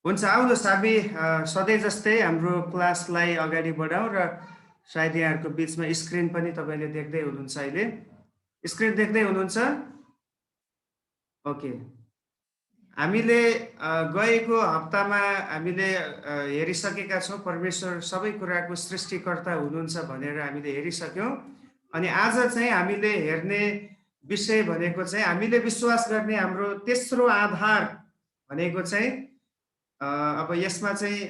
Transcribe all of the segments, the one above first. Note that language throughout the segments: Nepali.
हुन्छ आउनुहोस् हामी सधैँ जस्तै हाम्रो क्लासलाई अगाडि बढाउँ र सायद यहाँहरूको बिचमा स्क्रिन पनि तपाईँले देख्दै हुनुहुन्छ अहिले स्क्रिन देख्दै हुनुहुन्छ ओके हामीले गएको हप्तामा हामीले हेरिसकेका छौँ परमेश्वर सबै कुराको सृष्टिकर्ता हुनुहुन्छ भनेर हामीले हेरिसक्यौँ अनि आज चाहिँ हामीले हेर्ने विषय भनेको चाहिँ हामीले विश्वास गर्ने हाम्रो तेस्रो आधार भनेको चाहिँ अब यसमा चाहिँ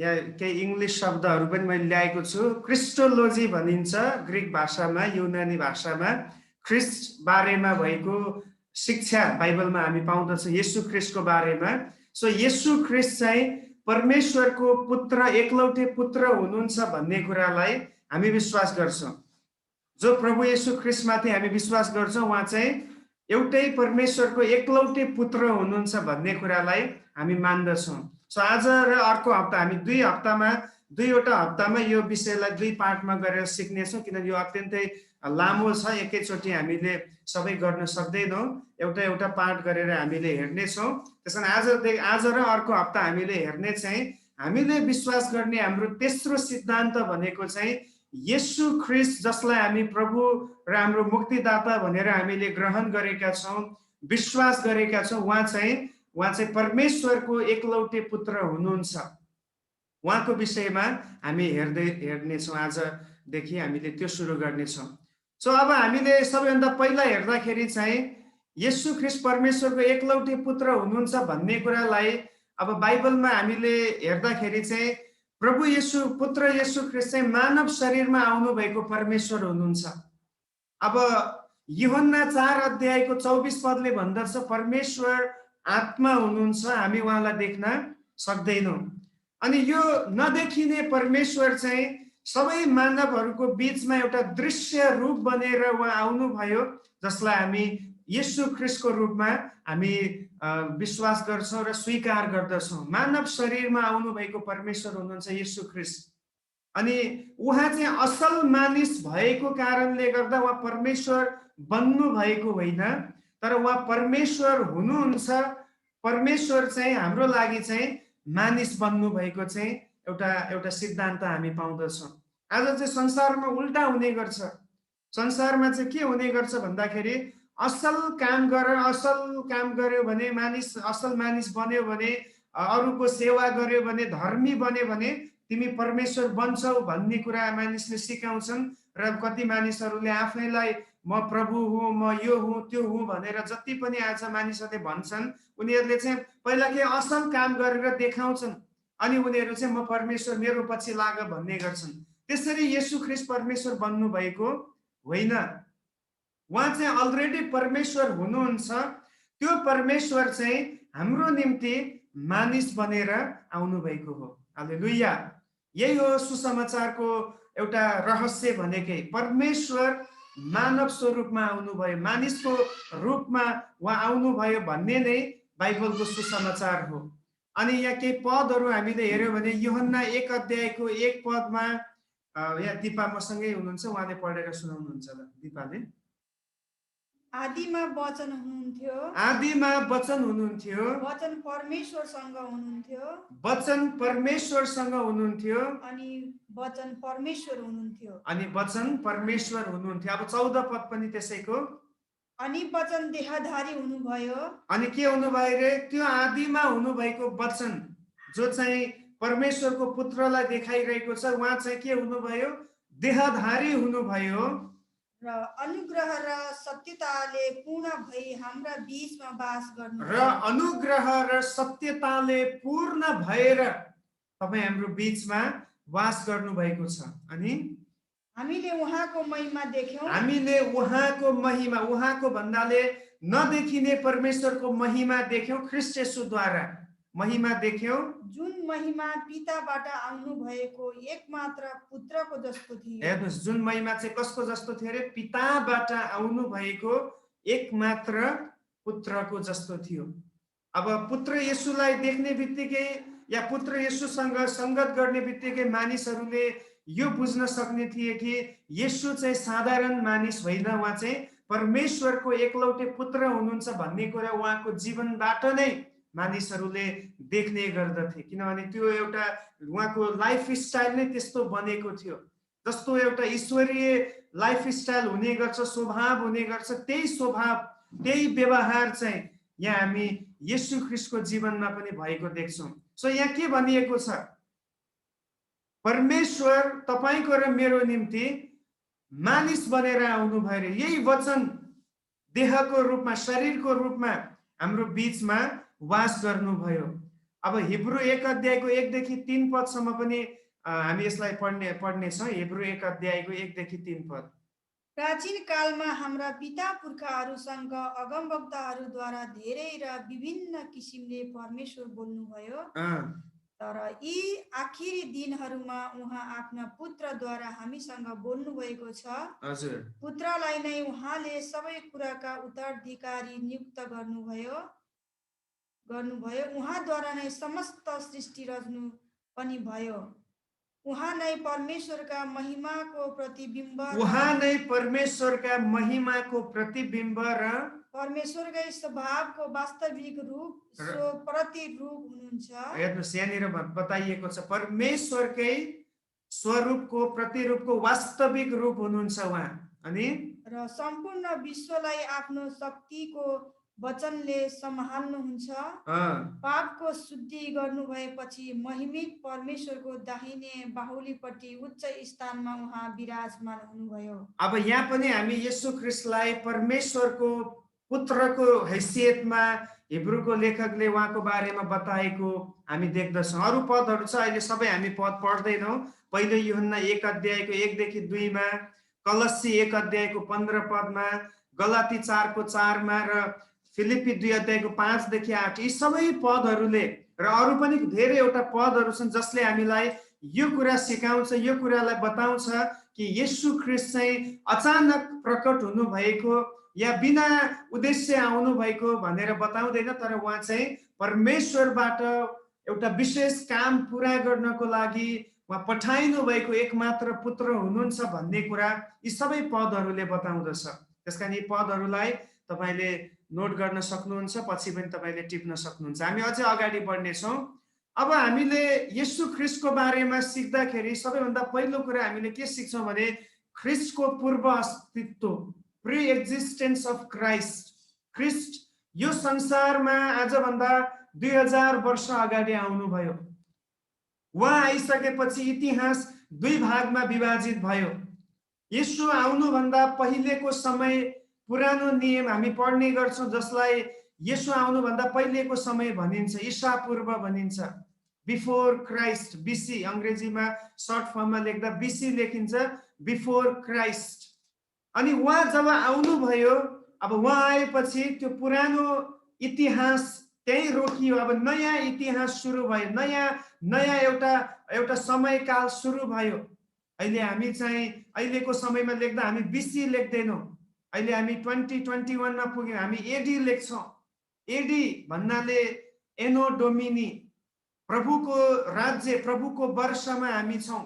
यहाँ केही इङ्ग्लिस शब्दहरू पनि मैले ल्याएको छु क्रिस्टोलोजी भनिन्छ ग्रिक भाषामा युनानी भाषामा ख्रिस्ट बारेमा भएको शिक्षा बाइबलमा हामी पाउँदछौँ येशू ख्रिस्टको बारेमा सो येशू ख्रिस्ट चाहिँ परमेश्वरको पुत्र एकलौटे पुत्र हुनुहुन्छ भन्ने कुरालाई हामी विश्वास गर्छौँ जो प्रभु येशू ख्रिस्टमाथि हामी विश्वास गर्छौँ उहाँ चाहिँ एउटै परमेश्वरको एकलौटे पुत्र हुनुहुन्छ भन्ने कुरालाई हामी मान्दछौँ सो आज र अर्को हप्ता हामी दुईवटा हप्तामा यो विषयलाई दुई पार्टमा गरेर सिक्नेछौँ किनकि यो अत्यन्तै लामो छ एकैचोटि हामीले सबै गर्न सक्दैनौँ एउटा पार्ट गरेर हामीले हेर्नेछौँ त्यसकारण आज र अर्को हप्ता हामीले हेर्ने चाहिँ हामीले विश्वास गर्ने हाम्रो तेस्रो सिद्धान्त भनेको चाहिँ येशू ख्रिस्ट जसलाई हामी प्रभु र हाम्रो मुक्तिदाता भनेर हामीले ग्रहण गरेका छौँ विश्वास गरेका छौँ उहाँ चाहिँ परमेश्वरको एकलौटे पुत्र हुनुहुन्छ उहाँको विषयमा हामी हेर्नेछौँ आजदेखि हामीले त्यो सुरु गर्नेछौँ सो अब हामीले सबैभन्दा पहिला हेर्दाखेरि चाहिँ येशू ख्रिस्ट परमेश्वरको एकलौटे पुत्र हुनुहुन्छ भन्ने कुरालाई अब बाइबलमा हामीले हेर्दाखेरि चाहिँ प्रभु येशू पुत्र येशू ख्रिस्ट चाहिँ मानव शरीरमा आउनु भएको परमेश्वर हुनुहुन्छ अब यूहन्ना 4 अध्यायको 24 पदले भन्दछ परमेश्वर आत्मा हुनुहुन्छ हामी उहाँलाई देख्न सक्दैनौँ अनि यो नदेखिने परमेश्वर चाहिँ सबै मानवहरूको बीचमा एउटा दृश्य रूप बनेर उहाँ आउनुभयो जसलाई हामी येशू ख्रिस्टको रूपमा हामी विश्वास गर्छौँ र स्वीकार गर्दछौँ मानव शरीरमा आउनु भएको परमेश्वर हुनुहुन्छ येशू ख्रिस्ट अनि उहाँ चाहिँ असल मानिस भएको कारणले गर्दा उहाँ परमेश्वर बन्नु भएको होइन तर उहाँ परमेश्वर हुनुहुन्छ परमेश्वर चाहिँ हाम्रो लागि चाहिँ मानिस बन्नु भएको चाहिँ एउटा सिद्धान्त हामी पाउँदछौँ आज चाहिँ संसारमा उल्टा हुने गर्छ संसारमा चाहिँ के हुने गर्छ भन्दाखेरि असल काम गर्यो भने मानिस असल मानिस बन्यो भने अरूको सेवा गर्यो भने धर्मी बन्यो भने तिमी परमेश्वर बन्छौ भन्ने कुरा मानिसले सिकाउँछन् र कति मानिसहरूले आफैलाई म प्रभु हुँ म यो हुँ त्यो हुँ भनेर जति पनि आज मानिसहरूले भन्छन् उनीहरूले चाहिँ पहिला के असल काम गरेर देखाउँछन् अनि उनीहरू चाहिँ म परमेश्वर मेरो पछि लाग भन्ने गर्छन् त्यसरी येशू ख्रिस्ट परमेश्वर बन्नु भएको होइन उहाँ चाहिँ अलरेडी परमेश्वर हुनुहुन्छ त्यो परमेश्वर चाहिँ हाम्रो निम्ति मानिस बनेर आउनु भएको हो हालेलुया यही हो सुसमाचारको एउटा रहस्य भनेकै परमेश्वर मानव स्वरूपमा आउनुभयो मानिसको रूपमा उहाँ आउनुभयो भन्ने नै बाइबलको सुसमाचार हो अनि यहाँ केही पदहरू हामीले हेर्यौँ भने यूहन्ना 1 अध्यायको 1 पदमा यहाँ दिपा मसँगै हुनुहुन्छ उहाँले पढेर सुनाउनुहुन्छ दिपाले आदिमा वचन हुनुहुन्थ्यो वचन परमेश्वरसँग हुनुहुन्थ्यो अनि वचन परमेश्वर हुनुहुन्थ्यो अब 14 पद पनि त्यसैको अनि वचन देहधारी हुनुभयो अनि के हुनुभयो रे त्यो आदिमा हुनुभएको वचन जो चाहिँ परमेश्वरको पुत्रलाई देखाइरहेको छ उहाँ चाहिँ के हुनुभयो देहधारी हुनुभयो र अनुग्रह र सत्यताले पूर्ण भई हाम्रा बीचमा वास गर्नु र अनुग्रह र सत्यताले पूर्ण भएर तपाई हाम्रो बीचमा वास गर्नु भएको छ अनि हामीले उहाँको महिमा देख्यौं उहाँको भन्दाले नदेखिने परमेश्वरको महिमा देख्यौं ख्रीष्ट येशूद्वारा महिमा देख्यौं जुन महिमा पिताबाट आउनु भएको एकमात्र पुत्रको जस्तो थियो हेर्नुस् जुन महिमा चाहिँ कसको जस्तो थियो रे पिताबाट आउनु भएको एकमात्र पुत्रको जस्तो थियो अब पुत्र येशूलाई देख्ने बित्तिकै या पुत्र येशूसँग संगत गर्ने बित्तिकै मानिसहरूले यो बुझ्न सक्ने थिए कि येशू चाहिँ साधारण मानिस होइन उहाँ चाहिँ परमेश्वरको एकलौटे पुत्र हुनुहुन्छ भन्ने कुरा उहाँको जीवनबाट नै मानिसहरूले देख्ने गर्दथे, किनभने त्यो एउटा उहाँको लाइफस्टाइल नै त्यस्तो बनेको थियो। जस्तो एउटा ईश्वरीय लाइफस्टाइल हुने गर्छ, स्वभाव हुने गर्छ, त्यही स्वभाव त्यही व्यवहार चाहिँ यहाँ हामी येशू ख्रीष्टको जीवनमा पनि भएको देख्छौँ। सो यहाँ के भनिएको छ, परमेश्वर तपाईको र मेरो निम्ति मानिस बनेर आउनुभयो रे। यही वचन देहको रूपमा, शरीरको रूपमा हाम्रो बीचमा वास गर्नुभयो। अब हिब्रू 1 अध्यायको 1 देखि 3 पदसम्म पनि हामी यसलाई पढ्नेछौँ। हिब्रू 1 अध्यायको 1 देखि 3 पद। प्राचीन कालमा हाम्रा पिता पुर्खाहरूसँग अगमवक्ताहरूद्वारा धेरै र विभिन्न किसिमले परमेश्वर बोल्नुभयो। तर यी आखिरी दिनहरूमा उहाँ आफ्ना पुत्रद्वारा हामीसँग बोल्नु भएको छ। हजुर, पुत्रलाई नै उहाँले सबै कुराका उत्तराधिकारी नियुक्त गर्नुभयो। उहाँद्वारा नै समस्त सृष्टि रच्नु पनि भयो। उहाँ नै परमेश्वरका महिमाको प्रतिबिम्ब, उहाँ नै परमेश्वरका महिमाको प्रतिबिम्ब र परमेश्वरकै स्वभावको वास्तविक रूप, सो प्रतिरूप हुनुहुन्छ। हेर्नुहोस्, यहाँनिर बताइएको छ परमेश्वरकै स्वरूपको प्रतिरूपको वास्तविक रूप हुनुहुन्छ उहाँ। अनि र सम्पूर्ण विश्वलाई आफ्नो शक्तिको वचनले सम्हाल्नुहुन्छ। पापको शुद्धि गर्नु भएपछि महिमित परमेश्वरको दाहिने बाहुलीपट्टि उच्च स्थानमा उहाँ विराजमान हुनुभयो। अब यहाँ पनि हामी येशू ख्रीष्टलाई परमेश्वरको पुत्रको हैसियतमा हिब्रूको लेखकले उहाँको बारेमा बताएको हामी देख्दछौँ। अरू पदहरू छ, अहिले सबै हामी पद पढ्दैनौँ। पहिलो यूहन्ना 1 अध्यायको 1 देखि 2 मा, कलस्सी 1 अध्यायको 15 पदमा, गलाती 4 को 4 मा र फिलिपी 2 अध्यायको 5 देखि 8, यी सबै पदहरूले र अरू पनि धेरैवटा पदहरू छन् जसले हामीलाई यो कुरा सिकाउँछ, यो कुरालाई बताउँछ कि येशू ख्रीष्ट चाहिँ अचानक प्रकट हुनु भएको या बिना उद्देश्य आउनु भएको भनेर बताउँदैन, तर उहाँ चाहिँ परमेश्वरबाट एउटा विशेष काम पुरा गर्नको लागि उहाँ पठाइनु भएको एकमात्र पुत्र हुनुहुन्छ भन्ने कुरा यी सबै पदहरूले बताउँदछ। त्यसकारण यी पदहरूलाई तपाईले नोट गर्न सक्नुहुन्छ, पछि पनि तपाईले टिप्न सक्नुहुन्छ। हामी अझै अगाडि बढ्नेछौँ। अब हामीले येशू ख्रीष्टको बारेमा सिक्दाखेरि सबैभन्दा पहिलो कुरा हामीले के सिक्छौँ भने ख्रीष्टको पूर्व अस्तित्व, प्री एक्जिस्टेन्स अफ क्राइस्ट। ख्रीष्ट यो संसारमा आजभन्दा 2000 वर्ष अगाडि आउनुभयो। उहाँ आइसकेपछि इतिहास दुई भागमा विभाजित भयो। येशू आउनुभन्दा पहिलेको समय पुरानो नियम हामी पढ्ने गर्छौँ, जसलाई येशू आउनुभन्दा पहिलेको समय भनिन्छ, ईसा पूर्व भनिन्छ, बिफोर क्राइस्ट, बीसी। अङ्ग्रेजीमा सर्ट फर्ममा लेख्दा बीसी लेखिन्छ, बिफोर क्राइस्ट। अनि उहाँ जब आउनुभयो, अब उहाँ आएपछि त्यो पुरानो इतिहास त्यही रोकियो। अब नयाँ इतिहास सुरु भयो, नयाँ एउटा समयकाल सुरु भयो। अहिले हामी चाहिँ अहिलेको समयमा लेख्दा हामी बीसी लेख्दैनौँ। अहिले हामी 2021 मा पुग्यौँ, हामी एडी लेख्छौँ। एडी भन्नाले एनो डोमिनी, प्रभुको राज्य, प्रभुको वर्षमा हामी छौँ।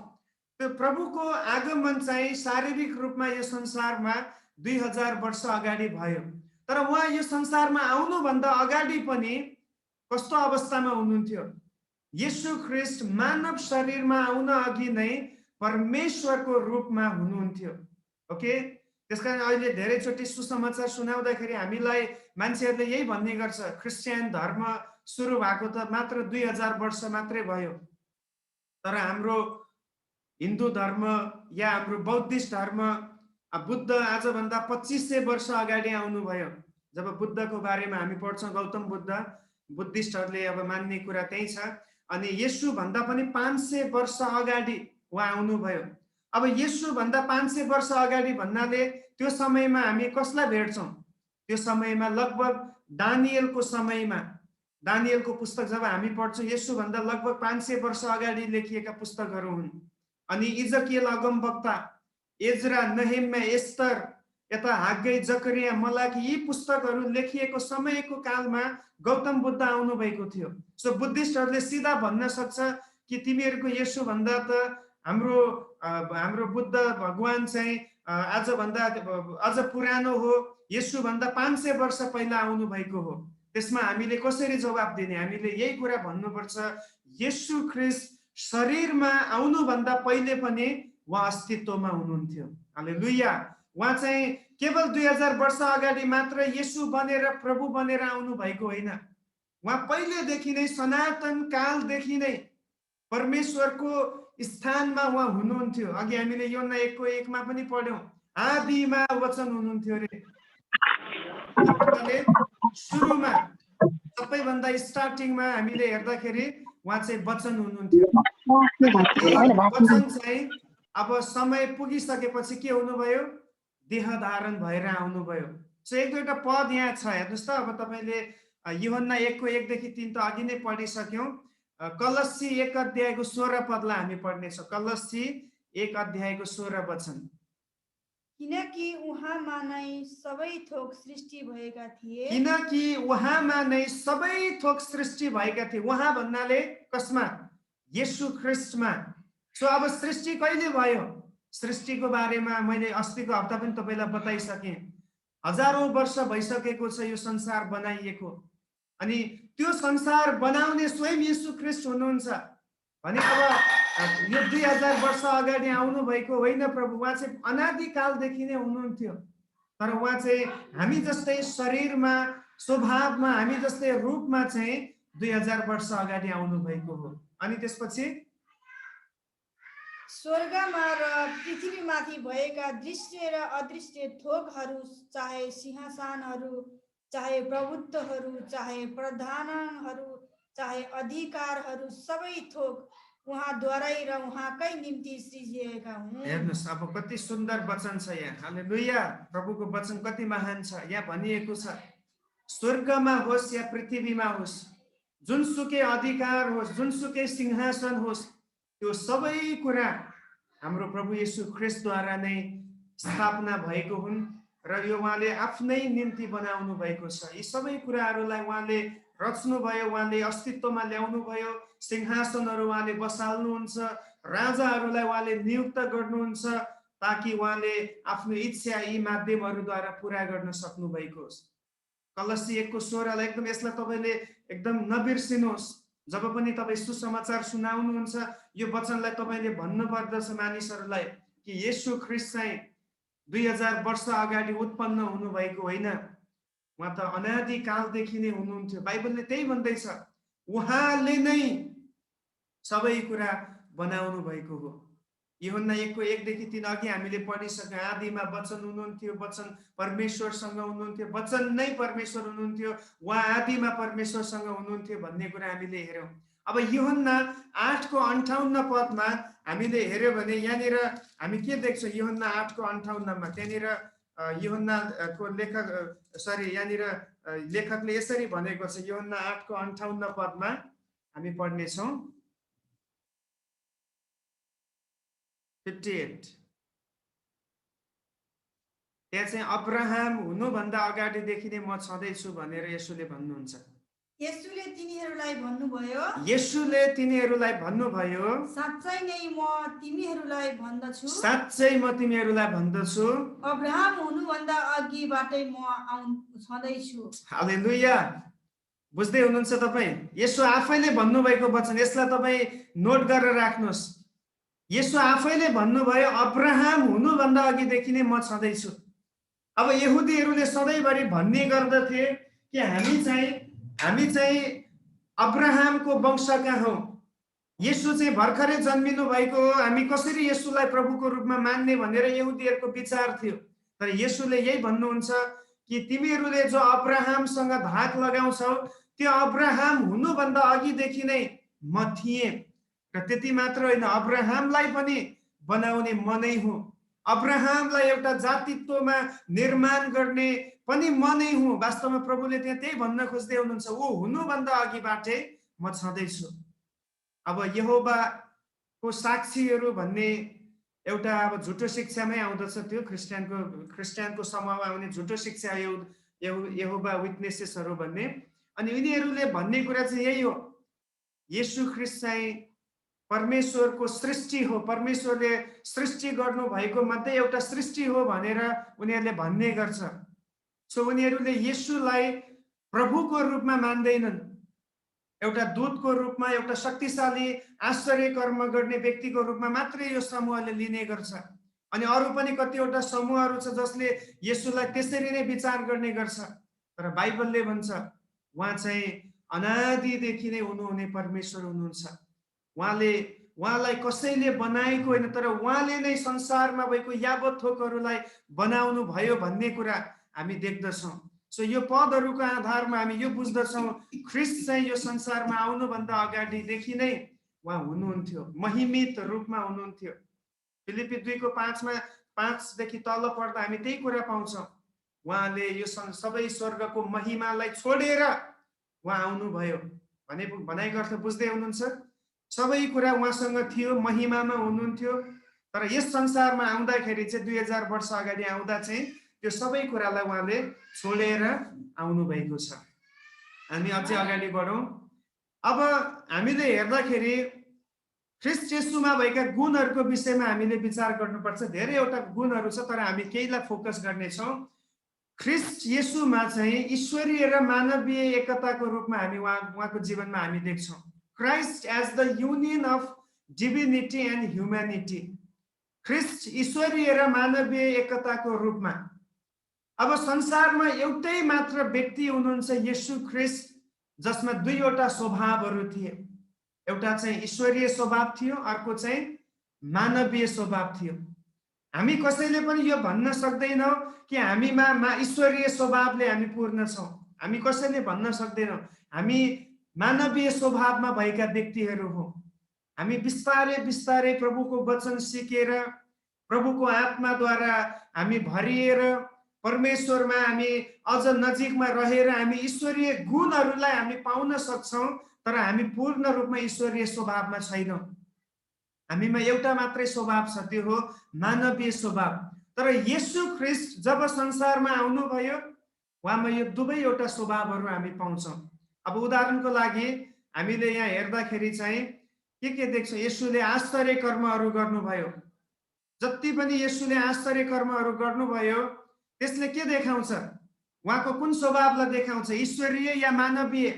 त्यो प्रभुको आगमन चाहिँ शारीरिक रूपमा यो संसारमा 2000 वर्ष अगाडि भयो। तर उहाँ यो संसारमा आउनुभन्दा अगाडि पनि कस्तो अवस्थामा हुनुहुन्थ्यो? येशू ख्रीष्ट मानव शरीरमा आउन अघि नै परमेश्वरको रूपमा हुनुहुन्थ्यो। ओके, त्यसकारण अहिले धेरैचोटि सुसमाचार सुनाउँदाखेरि हामीलाई मान्छेहरूले यही भन्ने गर्छ, क्रिस्चियन धर्म सुरु भएको त मात्र 2000 वर्ष मात्रै भयो। तर हाम्रो हिन्दू धर्म या हाम्रो बौद्धिस्ट धर्म, बुद्ध आजभन्दा 2500 वर्ष अगाडि आउनुभयो। जब बुद्धको बारेमा हामी पढ्छौँ, गौतम बुद्ध, बुद्धिस्टहरूले अब मान्ने कुरा त्यही छ। अनि येशू भन्दा पनि 500 वर्ष अगाडि उहाँ आउनुभयो। अब येशू भन्दा 500 वर्ष अगाडि भन्नाले त्यो समयमा हामी कसलाई भेट्छौँ? त्यो समयमा लगभग दानियलको समयमा, दानियलको पुस्तक जब हामी पढ्छौँ, येशू भन्दा लगभग 500 वर्ष अगाडि लेखिएका पुस्तकहरू हुन्। अनि इजकियल अगमवक्ता, एजरा, नहेम्या, एस्तर, यता हाग्गै, जकरिया, मलाकी, यी पुस्तकहरू लेखिएको समयको कालमा गौतम बुद्ध आउनु भएको थियो। सो बुद्धिस्टहरूले सिधा भन्न सक्छ कि तिमीहरूको येशू भन्दा त हाम्रो बुद्ध भगवान चाहिँ आजभन्दा अझ पुरानो हो, येशू भन्दा 500 वर्ष पहिला आउनु भएको हो। त्यसमा हामीले कसरी जवाब दिने? हामीले यही कुरा भन्नुपर्छ, येशू ख्रीष्ट शरीरमा आउनुभन्दा पहिले पनि उहाँ अस्तित्वमा हुनुहुन्थ्यो। हालेलुया। उहाँ चाहिँ केवल 2000 वर्ष अगाडि मात्र येशू बनेर प्रभु बनेर आउनु भएको होइन। उहाँ पहिलेदेखि नै सनातन कालदेखि नै परमेश्वरको स्थानमा उहाँ हुनुहुन्थ्यो। अघि हामीले यूहन्ना 1:1 मा पनि पढ्यौं, आदिमा वचन हुनुहुन्थ्यो रे। सुरुमा सबैभन्दा स्टार्टिङमा हामीले हेर्दाखेरि उहाँ चाहिँ वचन हुनुहुन्थ्यो। वचन चाहिँ अब समय पुगिसकेपछि के हुनुभयो? देह धारण भएर आउनुभयो। सो एक दुईवटा पद यहाँ छ, हेर्नुहोस् त। अब तपाईले यूहन्ना 1:1 देखि 3 त अघि नै पढिसक्यौं। कलस्सी 1:16 पदलाई हामी पढ्नेछौँ। कलस्सी 1:16 वचन। किनकि उहाँमा नै सबै थोक सृष्टि भएका थिए। किनकि उहाँमा नै सबै थोक सृष्टि भएका थिए। उहाँ भन्नाले कसमा? येशू ख्रीष्टमा। सो अब सृष्टि कहिले भयो? सृष्टिको बारेमा मैले अस्तिको हप्ता पनि तपाईलाई बताइसकेँ। हजारौं वर्ष भइसकेको छ यो संसार बनाइएको। अनि त्यो संसार बनाउने स्वयं येशू ख्रीष्ट हुनुहुन्छ भने अब यो 2000 वर्ष अगाडि आउनु भएको होइन प्रभु। उहाँ चाहिँ अनादिकालदेखि नै हुनुहुन्थ्यो। तर उहाँ चाहिँ हामी जस्तै शरीरमा, स्वभावमा, हामी जस्तै रूपमा चाहिँ 2000 वर्ष अगाडि आउनु भएको हो। अनि त्यसपछि स्वर्गमा र पृथ्वीमाथि भएका दृश्य र अदृश्य थोकहरू, चाहे सिंहासनहरू, चाहे प्रभुत्वहरू, चाहे प्रधानहरू, चाहे अधिकारहरू, सबै थोक उहाँद्वारै र उहाँकै निम्ति सृजिएका हुन्। हेर्नुहोस् अब कति सुन्दर वचन छ यहाँ। हालेलुया। प्रभुको वचन कति महान छ। यहाँ भनिएको छ, स्वर्गमा होस् या पृथ्वीमा होस्, जुनसुकै अधिकार होस्, जुनसुकै सिंहासन होस्, त्यो सबै कुरा हाम्रो प्रभु येशू ख्रीष्टद्वारा नै स्थापना भएको हुन् र यो उहाँले आफ्नै निम्ति बनाउनु भएको छ। यी सबै कुराहरूलाई उहाँले रच्नु भयो, उहाँले अस्तित्वमा ल्याउनु भयो। सिंहासनहरू उहाँले बसाल्नुहुन्छ, राजाहरूलाई उहाँले नियुक्त गर्नुहुन्छ ताकि उहाँले आफ्नो इच्छा यी माध्यमहरूद्वारा पुरा गर्न सक्नु भएको होस्। कलस्सी 1:16 एकदम यसलाई तपाईले एकदम नबिर्सिनुहोस्। जब पनि तपाईँ सुसमाचार सुनाउनुहुन्छ यो वचनलाई तपाईँले भन्नुपर्दछ मानिसहरूलाई कि येशू ख्रीष्ट चाहिँ 2000 वर्ष अगाडि उत्पन्न हुनुभएको होइन। उहाँ त अनादिकालदेखि नै हुनुहुन्थ्यो। बाइबलले त्यही भन्दैछ, उहाँले नै सबै कुरा बनाउनु भएको हो। यूहन्ना 1:1 देखि 3 अघि हामीले पढिसक्यौं, आदिमा वचन हुनुहुन्थ्यो, वचन परमेश्वरसँग हुनुहुन्थ्यो, वचन नै परमेश्वर हुनुहुन्थ्यो, उहाँ आदिमा परमेश्वरसँग हुनुहुन्थ्यो भन्ने कुरा हामीले हेर्यौं। अब यूहन्ना 8:58 पदमा हामीले हेर्यो भने यहाँनिर हामी के देख्छौँ? यूहन्ना 8:58 मा त्यहाँनिर यूहन्नाको यहाँनिर लेखकले यसरी भनेको छ। यूहन्ना 8:58 पदमा हामी पढ्नेछौँ 58। त्यहाँ चाहिँ अब्राहम हुनुभन्दा अगाडिदेखि नै म छँदैछु भनेर येशूले भन्नुहुन्छ। येशूले तिनीहरूलाई भन्नुभयो, साँच्चै नै म तिमीहरूलाई भन्दछु, साँच्चै म तिमीहरूलाई भन्दछु, अब्राहम हुनुभन्दा अघिबाटै म छँदैछु। हालेलुया। बुझ्दै हुनुहुन्छ तपाईँ? येशू आफैले भन्नुभएको वचन, यसलाई तपाईँ नोट गरेर राख्नुहोस्। येशू आफैले भन्नुभयो, अब्राहम हुनुभन्दा अघिदेखि नै म छँदैछु। अब यहुदीहरूले सधैँभरि भन्ने गर्दथे कि हामी चाहिँ अब्राहमको वंशका हौं। येशू चाहिँ भर्खरै जन्मिनु भएको हो, हामी कसरी येशूलाई प्रभुको रूपमा मान्ने भनेर यहुदीहरूको विचार थियो। तर येशूले यही भन्नुहुन्छ कि तिमीहरूले जो अब्राहमसँग धाक लगाउँछौ त्यो अब्राहम हुनुभन्दा अघिदेखि नै म थिएँ। र त्यति मात्र होइन, अब्राहमलाई पनि बनाउने म नै हुँ। अब्राहमलाई एउटा जातित्वमा निर्माण गर्ने पनि म नै हुँ। वास्तवमा प्रभुले त्यही भन्न खोज्दै हुनुहुन्छ, ऊ हुनुभन्दा अघिबाटै म छँदैछु। अब यहोवाको साक्षीहरू भन्ने एउटा अब झुटो शिक्षामै आउँदछ। त्यो क्रिस्चियनको समूहमा आउने झुटो शिक्षा यहोवा विटनेसेसहरू भन्ने। अनि यिनीहरूले भन्ने कुरा चाहिँ यही हो, येशू ख्रीष्ट चाहिँ परमेश्वरको सृष्टि हो, परमेश्वरले सृष्टि गर्नु भएको मध्ये एउटा सृष्टि हो भनेर उनीहरूले भन्ने गर्छ। सो उनीहरूले येशूलाई प्रभुको रूपमा मान्दैनन्, एउटा दूतको रूपमा, एउटा शक्तिशाली आश्चर्य कर्म गर्ने व्यक्तिको रूपमा मात्रै यो समूहले लिने गर्छ। अनि अरू पनि कतिवटा समूहहरू छ जसले येशूलाई त्यसरी नै विचार गर्ने गर्छ। तर बाइबलले भन्छ उहाँ चाहिँ अनादिदेखि नै हुनुहुने परमेश्वर हुनुहुन्छ। उहाँलाई कसैले बनाएको होइन, तर उहाँले नै संसारमा भएको यावत थोकहरूलाई बनाउनु भयो भन्ने कुरा हामी देख्दछौँ। सो यो पदहरूको आधारमा हामी यो बुझ्दछौँ ख्रिस्ट चाहिँ यो संसारमा आउनुभन्दा अगाडिदेखि नै उहाँ हुनुहुन्थ्यो, महिमित रूपमा हुनुहुन्थ्यो। फिलिपी 2:5 तल पढ्दा हामी त्यही कुरा पाउँछौँ। उहाँले यो सबै स्वर्गको महिमालाई छोडेर उहाँ आउनुभयो भनाइको अर्थ बुझ्दै हुनुहुन्छ। सबै कुरा उहाँसँग थियो, महिमामा हुनुहुन्थ्यो। तर यस संसारमा आउँदाखेरि चाहिँ 2000 वर्ष अगाडि आउँदा चाहिँ त्यो सबै कुरालाई उहाँले छोडेर आउनु भएको छ। हामी अझै अगाडि बढौँ। अब हामीले हेर्दाखेरि ख्रिस्ट येशूमा भएका गुणहरूको विषयमा हामीले विचार गर्नुपर्छ। धेरैवटा गुणहरू छ, तर हामी केहीलाई फोकस गर्नेछौँ। ख्रिस्ट येशूमा चाहिँ ईश्वरीय र मानवीय एकताको रूपमा हामी उहाँको जीवनमा हामी देख्छौँ। Christ as the union of divinity and humanity. ख्रिस्ट ईश्वरीय र मानवीय एकताको रूपमा। अब संसारमा एउटै मात्र व्यक्ति हुनुहुन्छ येशू ख्रिस्ट, जसमा दुईवटा स्वभावहरू थिए। एउटा चाहिँ ईश्वरीय स्वभाव थियो, अर्को चाहिँ मानवीय स्वभाव थियो। हामी कसैले पनि यो भन्न सक्दैनौँ कि हामीमा ईश्वरीय स्वभावले हामी पूर्ण छौँ। हामी कसैले भन्न सक्दैनौँ हामी मानवीय स्वभावमा भएका व्यक्तिहरू हौँ। हामी बिस्तारै बिस्तारै प्रभुको वचन सिकेर, प्रभुको आत्माद्वारा हामी भरिएर, परमेश्वरमा हामी अझ नजिकमा रहेर हामी ईश्वरीय गुणहरूलाई हामी पाउन सक्छौँ। तर हामी पूर्ण रूपमा ईश्वरीय स्वभावमा छैनौँ। हामीमा एउटा मात्रै स्वभाव छ, त्यो हो मानवीय स्वभाव। तर येशू ख्रिस्ट जब संसारमा आउनुभयो, उहाँमा यो दुवैवटा स्वभावहरू हामी पाउँछौँ। अब उदाहरणको लागि हामीले यहाँ हेर्दाखेरि चाहिँ के देख्छौँ? येशूले आश्चर्य कर्महरू गर्नुभयो। जति पनि येशूले आश्चर्य कर्महरू गर्नुभयो त्यसले के देखाउँछ? उहाँको कुन स्वभावलाई देखाउँछ? ईश्वरीय या मानवीय?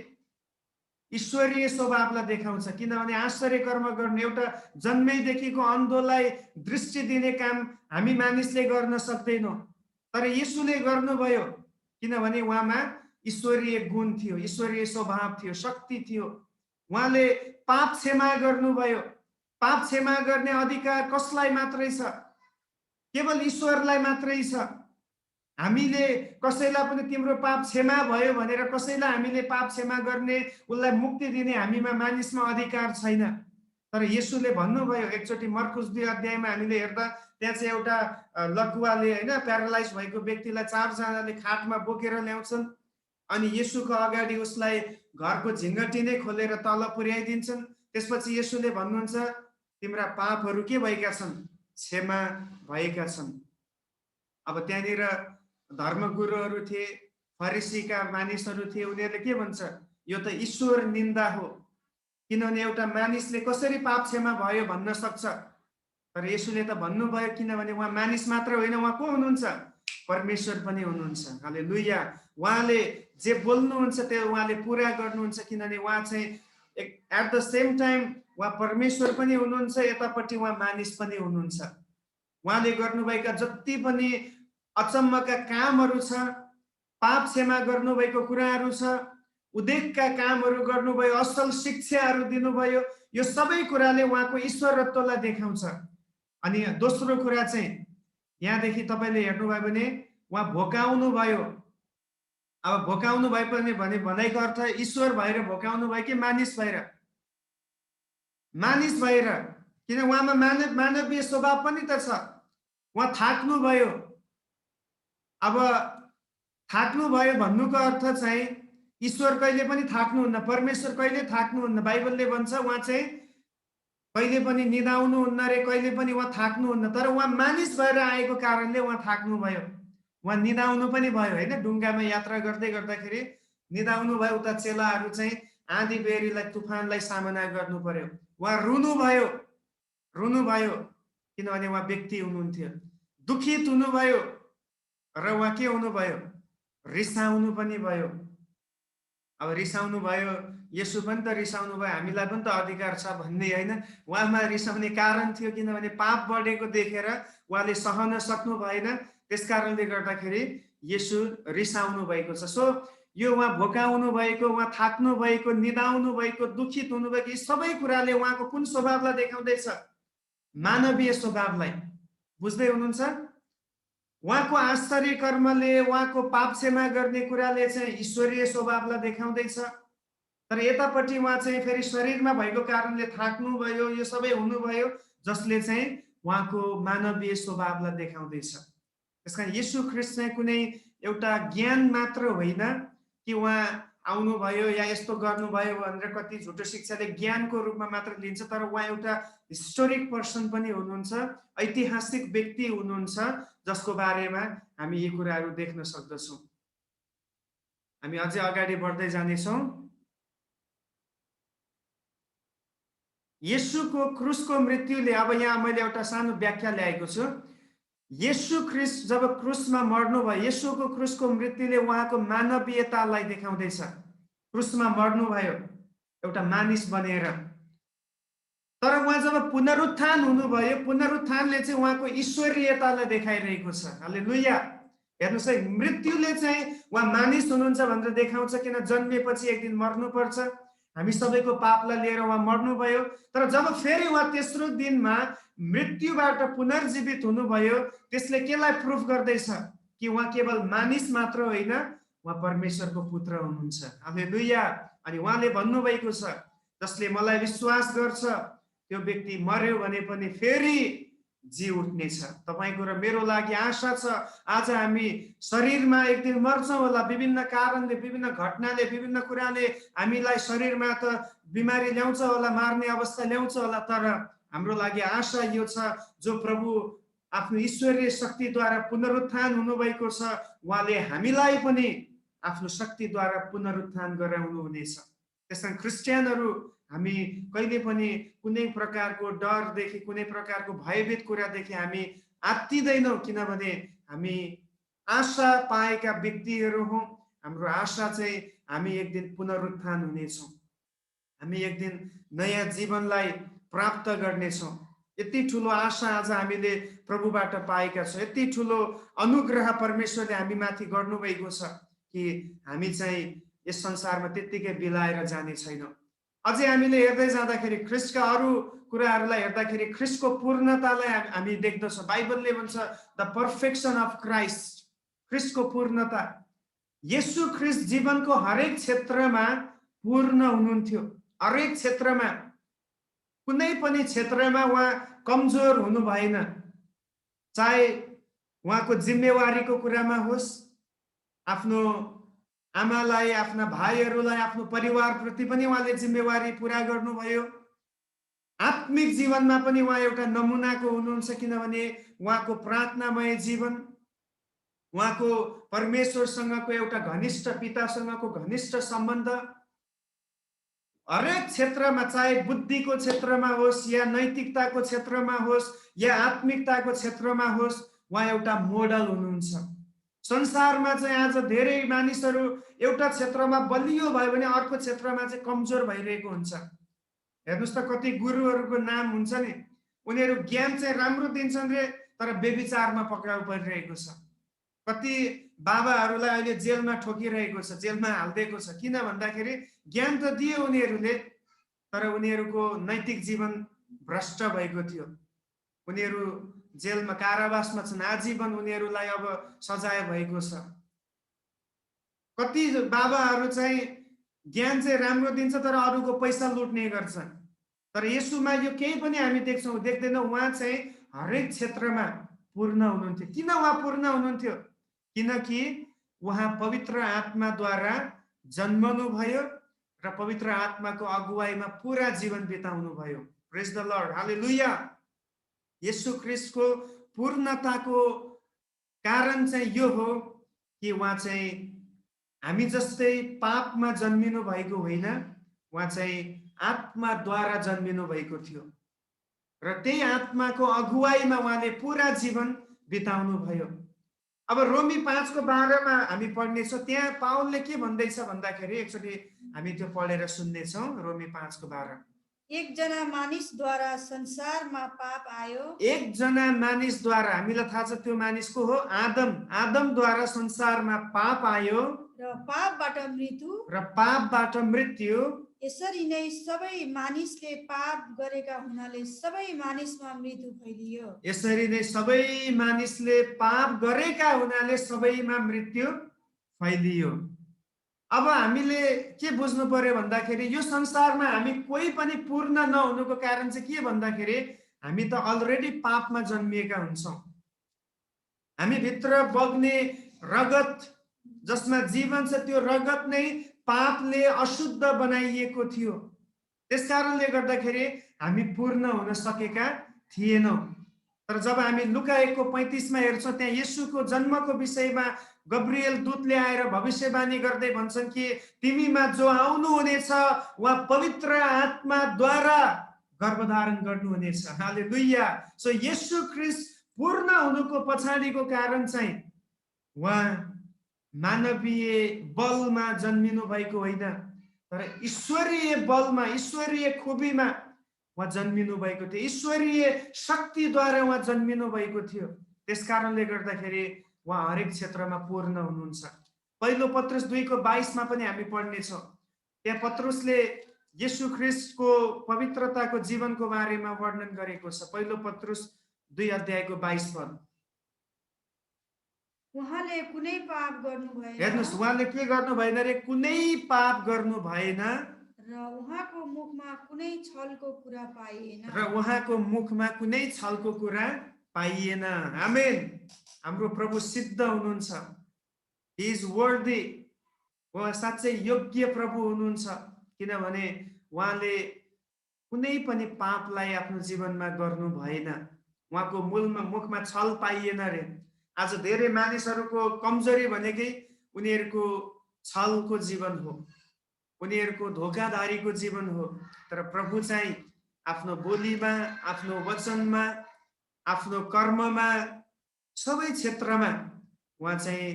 ईश्वरीय स्वभावलाई देखाउँछ। किनभने आश्चर्य कर्म गर्ने, एउटा जन्मैदेखिको अन्धोलाई दृष्टि दिने काम हामी मानिसले गर्न सक्दैनौँ, तर येशूले गर्नुभयो। किनभने उहाँमा ईश्वरीय गुण थियो, ईश्वरीय स्वभाव थियो, शक्ति थियो। उहाँले पाप क्षमा गर्नुभयो। पाप क्षमा गर्ने अधिकार कसलाई मात्रै छ? केवल ईश्वरलाई मात्रै छ। हामीले कसैलाई पनि तिम्रो पाप क्षमा भयो भनेर कसैलाई हामीले पाप क्षमा गर्ने, उसलाई मुक्ति दिने हामीमा मानिसमा अधिकार छैन। तर येशूले भन्नुभयो, एकचोटि मर्कुस 2 अध्यायमा हामीले हेर्दा त्यहाँ चाहिँ एउटा लकुवाले, होइन, प्यारालाइज भएको व्यक्तिलाई 4 जनाले खाटमा बोकेर ल्याउँछन्। अनि येशूको अगाडि उसलाई घरको झिङ्गटी नै खोलेर तल पुर्याइदिन्छन्। त्यसपछि येशूले भन्नुहुन्छ, तिम्रा पापहरू के भएका छन्? क्षमा भएका छन्। अब त्यहाँनिर धर्मगुरुहरू थिए, फरिसीका मानिसहरू थिए। उनीहरूले के भन्छ? यो त ईश्वर निन्दा हो। किनभने एउटा मानिसले कसरी पाप क्षमा भयो भन्न सक्छ? तर येशूले त भन्नुभयो, किनभने उहाँ मानिस मात्र होइन, उहाँ को हुनुहुन्छ? परमेश्वर पनि हुनुहुन्छ। हालेलुया। उहाँले जे बोल्नुहुन्छ त्यो उहाँले पुरा गर्नुहुन्छ। किनभने उहाँ चाहिँ एट द सेम टाइम उहाँ परमेश्वर पनि हुनुहुन्छ, यतापट्टि उहाँ मानिस पनि हुनुहुन्छ। उहाँले गर्नुभएका जति पनि अचम्मका कामहरू छ, पाप क्षमा गर्नुभएको कुराहरू छ, उद्धारका कामहरू गर्नुभयो, असल शिक्षाहरू दिनुभयो, यो सबै कुराले उहाँको ईश्वरत्वलाई देखाउँछ। अनि दोस्रो कुरा चाहिँ यहाँदेखि तपाईँले हेर्नुभयो भने उहाँ भोकाउनु भयो। अब भोकाउनु भए पनि भनेको अर्थ ईश्वर भएर भोकाउनु भयो कि मानिस भएर? मानिस भएर। किन उहाँमा मानवीय स्वभाव पनि त छ। उहाँ थाक्नु भयो। अब थाक्नु भयो भन्नुको अर्थ चाहिँ ईश्वर कहिले पनि थाक्नुहुन्न, परमेश्वर कहिले थाक्नुहुन्न। बाइबलले भन्छ उहाँ चाहिँ कहिले पनि निदाउनुहुन्न रे, कहिले पनि उहाँ थाक्नुहुन्न। तर उहाँ मानिस भएर आएको कारणले उहाँ थाक्नु भयो। उहाँ निदाउनु पनि भयो, होइन? डुङ्गामा यात्रा गर्दै गर्दाखेरि निदाउनु भयो। उता चेलाहरू चाहिँ आँधी बेहरीलाई, तुफानलाई सामना गर्नु पर्यो। उहाँ रुनुभयो, किनभने उहाँ व्यक्ति हुनुहुन्थ्यो। दुखित हुनुभयो र उहाँ के हुनुभयो? रिसाउनु पनि भयो। अब रिसाउनु भयो, येशू पनि त रिसाउनु भयो, हामीलाई पनि त अधिकार छ भन्ने होइन। उहाँमा रिसाउने कारण थियो, किनभने पाप बढेको देखेर उहाँले सहन सक्नु भएन। त्यसकारणले गर्दाखेरि येशू रिसाउनु भएको छ। सो यो उहाँ भोकाउनु भएको, उहाँ थाक्नु भएको, निदाउनु भएको, दुखित हुनुभएको, यी सबै कुराले उहाँको कुन स्वभावलाई देखाउँदैछ? मानवीय स्वभावलाई। बुझ्दै हुनुहुन्छ? उहाँको आश्चर्य कर्मले, उहाँको पाप क्षमा गर्ने कुराले चाहिँ ईश्वरीय स्वभावलाई देखाउँदैछ। तर यतापट्टि उहाँ चाहिँ फेरि शरीरमा भएको कारणले थाक्नु भयो, यो सबै हुनुभयो, जसले चाहिँ उहाँको मानवीय स्वभावलाई देखाउँदैछ। त्यसकारण येशू ख्रीष्ट चाहिँ कुनै एउटा ज्ञान मात्र होइन कि उहाँ आउनुभयो या यस्तो गर्नुभयो भनेर कति झुटो शिक्षाले ज्ञानको रूपमा मात्र लिन्छ, तर उहाँ एउटा हिस्टोरिक पर्सन पनि हुनुहुन्छ, ऐतिहासिक व्यक्ति हुनुहुन्छ, जसको बारेमा हामी यी कुराहरू देख्न सक्दछौँ। हामी अझै अगाडि बढ्दै जानेछौँ। येशूको क्रुसको मृत्युले, अब यहाँ मैले एउटा सानो व्याख्या ल्याएको छु। येशू ख्रीष्ट जब क्रुसमा मर्नुभयो, येशूको क्रुसको मृत्युले उहाँको मानवीयतालाई देखाउँदैछ। क्रुसमा मर्नुभयो एउटा मानिस बनेर, तर उहाँ जब पुनरुत्थान हुनुभयो, पुनरुत्थानले चाहिँ उहाँको ईश्वरीयतालाई देखाइरहेको छ। हालेलुया। हेर्नुहोस् है, मृत्युले चाहिँ उहाँ मानिस हुनुहुन्छ भनेर देखाउँछ, किन जन्मिएपछि एक दिन मर्नुपर्छ। हामी सबैको पापलाई लिएर उहाँ मर्नुभयो, तर जब फेरि उहाँ तेस्रो दिनमा मृत्युबाट पुनर्जीवित हुनुभयो, त्यसले केलाई प्रुफ गर्दैछ? कि उहाँ केवल मानिस मात्र होइन, उहाँ परमेश्वरको पुत्र हुनुहुन्छ। हालेलुया। अनि उहाँले भन्नुभएको छ, जसले मलाई विश्वास गर्छ त्यो व्यक्ति मर्यो भने पनि फेरि जी उठ्नेछ। तपाईको र मेरो लागि आशा छ। आज हामी शरीरमा एक दिन मर्छौँ होला, विभिन्न कारणले, विभिन्न घटनाले, विभिन्न कुराले हामीलाई शरीरमा त बिमारी ल्याउँछ होला, मार्ने अवस्था ल्याउँछ होला, तर हाम्रो लागि आशा यो छ, जो प्रभु आफ्नो ईश्वरीय शक्तिद्वारा पुनरुत्थान हुनुभएको छ, उहाँले हामीलाई पनि आफ्नो शक्तिद्वारा पुनरुत्थान गराउनु हुनेछ। त्यसकारण क्रिस्चियनहरू हामी कहिले पनि कुनै प्रकारको डरदेखि, कुनै प्रकारको भयभीत कुरादेखि हामी आत्तिदैनौँ, किनभने हामी आशा पाएका व्यक्तिहरू हौँ। हाम्रो आशा चाहिँ हामी एक दिन पुनरुत्थान हुनेछौँ, हामी एक दिन नयाँ जीवनलाई प्राप्त गर्नेछौँ। यति ठुलो आशा आज हामीले प्रभुबाट पाएका छौँ, यति ठुलो अनुग्रह परमेश्वरले हामी माथि गर्नुभएको छ कि हामी चाहिँ यस संसारमा त्यत्तिकै बिलाएर जाने छैनौँ। अझै हामीले हेर्दै जाँदाखेरि ख्रिस्टका अरू कुराहरूलाई हेर्दाखेरि ख्रिस्टको पूर्णतालाई हामी देख्दछौँ। बाइबलले भन्छ द पर्फेक्सन अफ क्राइस्ट, ख्रिस्टको पूर्णता। येशू ख्रिस्ट जीवनको हरेक क्षेत्रमा पूर्ण हुनुहुन्थ्यो, हरेक क्षेत्रमा। कुनै पनि क्षेत्रमा उहाँ कमजोर हुनु भएन, चाहे उहाँको जिम्मेवारीको कुरामा होस्, आफ्नो आमालाई, आफ्ना भाइहरूलाई, आफ्नो परिवारप्रति पनि उहाँले जिम्मेवारी पुरा गर्नुभयो। आत्मिक जीवनमा पनि उहाँ एउटा नमुनाको हुनुहुन्छ, किनभने उहाँको प्रार्थनामय जीवन, उहाँको परमेश्वरसँगको एउटा घनिष्ठ, पितासँगको घनिष्ठ सम्बन्ध, हरेक क्षेत्रमा, चाहे बुद्धिको क्षेत्रमा होस् या नैतिकताको क्षेत्रमा होस् या आत्मिकताको क्षेत्रमा होस्, उहाँ एउटा मोडल हुनुहुन्छ। संसारमा चाहिँ आज धेरै मानिसहरू एउटा क्षेत्रमा बलियो भयो भने अर्को क्षेत्रमा चाहिँ कमजोर भइरहेको हुन्छ। हेर्नुहोस् त, कति गुरुहरूको नाम हुन्छ नि, उनीहरू ज्ञान चाहिँ राम्रो दिन्छन् रे, तर व्यभिचारमा पक्राउ परिरहेको छ। कति बाबाहरूलाई अहिले जेलमा ठोकिरहेको छ, जेलमा हालिदिएको छ। किन भन्दाखेरि ज्ञान त दियो उनीहरूले, तर उनीहरूको नैतिक जीवन भ्रष्ट भएको थियो। उनीहरू जेलमा, कारावासमा छन्, आजीवन उनीहरूलाई अब सजाय भएको छ। कति बाबाहरू चाहिँ ज्ञान चाहिँ राम्रो दिन्छ, तर अरूको पैसा लुट्ने गर्छन्। तर येशूमा यो केही पनि हामी देख्दैनौँ। उहाँ चाहिँ हरेक क्षेत्रमा पूर्ण हुनुहुन्थ्यो। किन उहाँ पूर्ण हुनुहुन्थ्यो? किनकि उहाँ पवित्र आत्माद्वारा जन्मनु भयो र पवित्र आत्माको अगुवाईमा पुरा जीवन बिताउनु भयो। प्रेज द लर्ड, हालेलुया। येशू ख्रिस्टको पूर्णताको कारण चाहिँ यो हो कि उहाँ चाहिँ हामी जस्तै पापमा जन्मिनु भएको होइन, उहाँ चाहिँ आत्माद्वारा जन्मिनु भएको थियो र त्यही आत्माको अगुवाईमा उहाँले पुरा जीवन बिताउनु भयो। अब रोमी 5:12 मा हामी पढ्नेछौँ। त्यहाँ पाउलले के भन्दैछ भन्दाखेरि एकचोटि हामी त्यो पढेर सुन्नेछौँ। रोमी 5:12। एकजना मानिसद्वारा संसारमा पाप आयो। एकजना मानिसद्वारा, हामीलाई थाहा छ त्यो मानिस को हो? आदम। आदमद्वारा संसारमा पाप आयो र पापबाट मृत्यु। र पापबाट मृत्यु। यसरी नै सबै मानिसले पाप गरेका हुनाले सबै मानिसमा मृत्यु फैलियो। यसरी नै सबै मानिसले पाप गरेका हुनाले सबैमा मृत्यु फैलियो। अब हामीले के बुझ्नु पर्यो भन्दाखेरि यो संसारमा हामी कोही पनि पूर्ण नहुनुको कारण चाहिँ के भन्दाखेरि हामी त अलरेडी पापमा जन्मिएका हुन्छौँ। हामी भित्र बग्ने रगत जसमा जीवन छ त्यो रगत नै पापले अशुद्ध बनाइएको थियो। त्यसकारणले गर्दाखेरि हामी पूर्ण हुन सकेका थिएनौँ। तर जब हामी लुका 1:35 मा हेर्छौँ त्यहाँ येशूको जन्मको विषयमा गब्रिएल दूतले आएर भविष्यवाणी गर्दै भन्छन् कि तिमीमा जो आउनु हुनेछ वा पवित्र आत्माद्वारा गर्भधारण गर्नुहुनेछ। हालेलुया। सो येशू ख्रीष्ट पूर्ण हुनुको पछाडिको कारण चाहिँ उहाँ मानवीय बलमा जन्मिनु भएको होइन, तर ईश्वरीय बलमा, ईश्वरीय खुबीमा उहाँ जन्मिनु भएको थियो। ईश्वरीय शक्तिद्वारा उहाँ जन्मिनु भएको थियो। त्यसकारणले गर्दाखेरि उहाँ हरेक क्षेत्रमा पूर्ण हुनुहुन्छ। पहिलो पत्रुस 2:22 मा पनि हामी पढ्नेछौँ। त्यहाँ पत्रुसले येशू ख्रीष्टको पवित्रताको जीवनको बारेमा वर्णन गरेको छ। पहिलो पत्रुस 2:22 पद। उहाँले कुनै पाप गर्नु भएन। हेर्नुस्, उहाँले के गर्नु भएन रे? कुनै पाप गर्नु भएन र उहाँको मुखमा कुनै छलको कुरा पाइएन। र उहाँको मुखमा कुनै छलको कुरा पाइएन। आमेन। हाम्रो प्रभु सिद्ध हुनुहुन्छ। ही इज वर्दी। उहाँ साँच्चै योग्य प्रभु हुनुहुन्छ, किनभने उहाँले कुनै पनि पापलाई आफ्नो जीवनमा गर्नु भएन। उहाँको मुखमा छल पाइएन रे। आज धेरै मानिसहरूको कमजोरी भनेकै उनीहरूको छलको जीवन हो, उनीहरूको धोकाधारीको जीवन हो। तर प्रभु चाहिँ आफ्नो बोलीमा, आफ्नो वचनमा, आफ्नो कर्ममा, सबै क्षेत्रमा उहाँ चाहिँ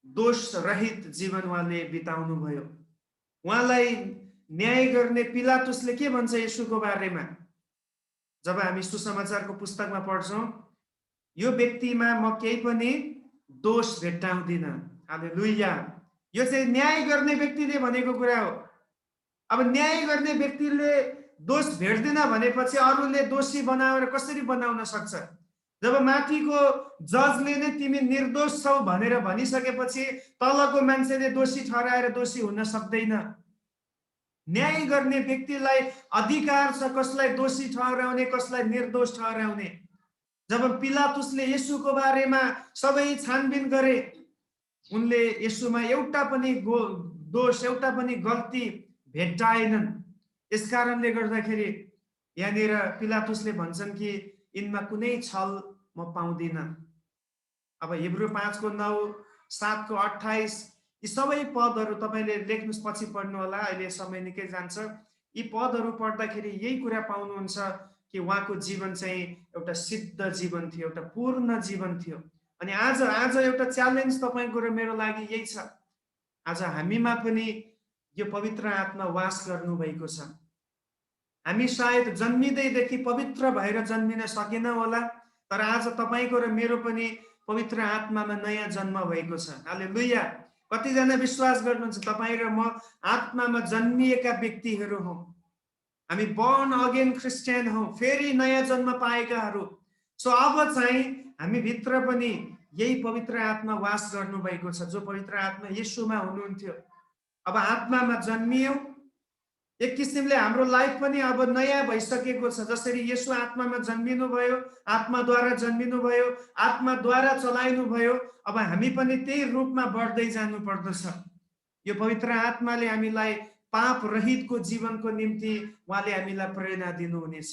दोष रहित जीवन उहाँले बिताउनु भयो। उहाँलाई न्याय गर्ने पिलातुसले के भन्छ येशूको बारेमा? जब हामी सुसमाचारको पुस्तकमा पढ्छौँ, यो व्यक्तिमा म केही पनि दोष भेट्टाउँदिन। हालेलुया। यो चाहिँ न्याय गर्ने व्यक्तिले भनेको कुरा हो। अब न्याय गर्ने व्यक्तिले दोष भेट्दैन भनेपछि अरूले दोषी बनाएर कसरी बनाउन सक्छ? जब माथिको जजले नै तिमी निर्दोष छौ भनेर भनिसकेपछि तलको मान्छेले दोषी ठहराएर दोषी हुन सक्दैन। न्याय गर्ने व्यक्तिलाई अधिकार छ कसलाई दोषी ठहराउने, कसलाई निर्दोष ठहराउने। जब पिलातुसले येशूको बारेमा सबै छानबिन गरे, उनले येशूमा एउटा पनि दोष, एउटा पनि गल्ती भेट्टाएनन्। यसकारणले गर्दाखेरि यहाँनिर पिलातुसले भन्छन् कि यिनमा कुनै छल म पाउँदिन। अब हिब्रू 5:9, 7:28 यी सबै पदहरू तपाईँले लेख्नुहोस्, पछि पढ्नु होला, अहिले समय निकै जान्छ। यी पदहरू पढ्दाखेरि यही कुरा पाउनुहुन्छ कि उहाँको जीवन चाहिँ एउटा सिद्ध जीवन थियो, एउटा पूर्ण जीवन थियो। अनि आज एउटा च्यालेन्ज तपाईँको र मेरो लागि यही छ। आज हामीमा पनि यो पवित्र आत्मा वास गर्नु भएको छ। हामी सायद जन्मिँदैदेखि पवित्र भएर जन्मिन सकेनौँ होला, तर आज तपाईँको र मेरो पनि पवित्र आत्मामा नयाँ जन्म भएको छ। हालेलुया। कतिजना विश्वास गर्नुहुन्छ तपाईँ र म आत्मामा जन्मिएका व्यक्तिहरू हौँ। हामी बर्न अगेन क्रिस्चियन हौँ, फेरि नयाँ जन्म पाएकाहरू। सो अब चाहिँ हामी भित्र पनि यही पवित्र आत्मा वास गर्नुभएको छ, जो पवित्र आत्मा येशूमा हुनुहुन्थ्यो। अब आत्मामा जन्मियौँ, एक किसिमले हाम्रो लाइफ पनि अब नयाँ भइसकेको छ। जसरी येशू आत्मामा जन्मिनु भयो, आत्माद्वारा जन्मिनु भयो, आत्माद्वारा चलाइनु भयो, अब हामी पनि त्यही रूपमा बढ्दै जानु पर्दछ। यो पवित्र आत्माले हामीलाई पाप रहितको जीवनको निम्ति उहाँले हामीलाई प्रेरणा दिनुहुनेछ।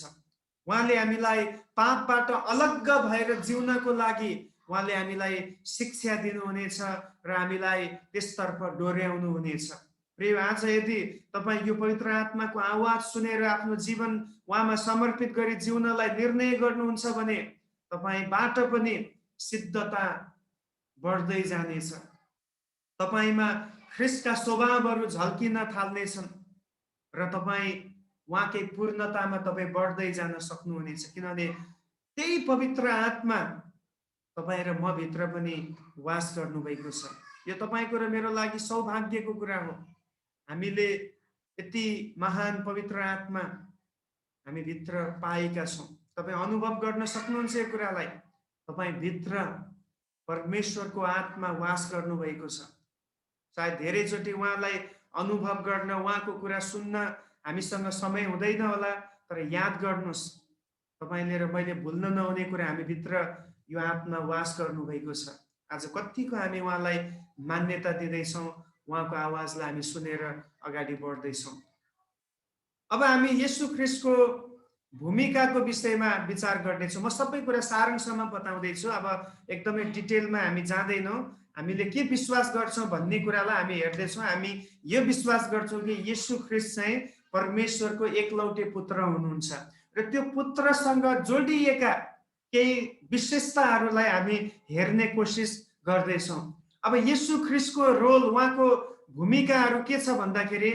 उहाँले हामीलाई पापबाट अलग्ग भएर जिउनको लागि उहाँले हामीलाई शिक्षा दिनुहुनेछ र हामीलाई त्यसतर्फ डोर्याउनु हुनेछ। प्रिय, आज यदि तपाईँ यो पवित्र आत्माको आवाज सुनेर आफ्नो जीवन उहाँमा समर्पित गरी जिउनलाई निर्णय गर्नुहुन्छ भने तपाईँबाट पनि सिद्धता बढ्दै जानेछ। तपाईमा ख्रीष्टका स्वभावहरू झल्किन थाल्नेछन् र तपाईँ उहाँकै पूर्णतामा तपाईँ बढ्दै जान सक्नुहुनेछ, किनभने त्यही पवित्र आत्मा तपाईँ र म भित्र पनि वास गर्नुभएको छ। यो तपाईँको र मेरो लागि सौभाग्यको कुरा हो। हामीले यति महान पवित्र आत्मा हामी भित्र पाएका छौँ। तपाईँ अनुभव गर्न सक्नुहुन्छ यो कुरालाई। तपाईँ भित्र परमेश्वरको आत्मा वास गर्नुभएको छ। सायद धेरैचोटि उहाँलाई अनुभव गर्न, उहाँको कुरा सुन्न हामीसँग समय हुँदैन होला, तर याद गर्नुहोस्, तपाईँले र मैले भुल्न नहुने कुरा, हामी भित्र यो आत्मा वास गर्नुभएको छ। आज कतिको हामी उहाँलाई मान्यता दिँदैछौँ, उहाँको आवाजलाई हामी सुनेर अगाडि बढ्दैछौँ। अब हामी येशू ख्रीष्टको भूमिकाको विषयमा विचार गर्नेछौँ। म सबै कुरा सारांशमा बताउँदैछु। अब एकदमै डिटेलमा हामी जाँदैनौँ। हामीले के विश्वास गर्छौँ भन्ने कुरालाई हामी हेर्दैछौँ। हामी यो विश्वास गर्छौँ कि येशू ख्रीष्ट चाहिँ परमेश्वरको एकलौटे पुत्र हुनुहुन्छ र त्यो पुत्रसँग जोडिएका केही विशेषताहरूलाई हामी हेर्ने कोसिस गर्दैछौँ। अब येशू ख्रीष्टको रोल, उहाँको भूमिकाहरू के छ भन्दाखेरि,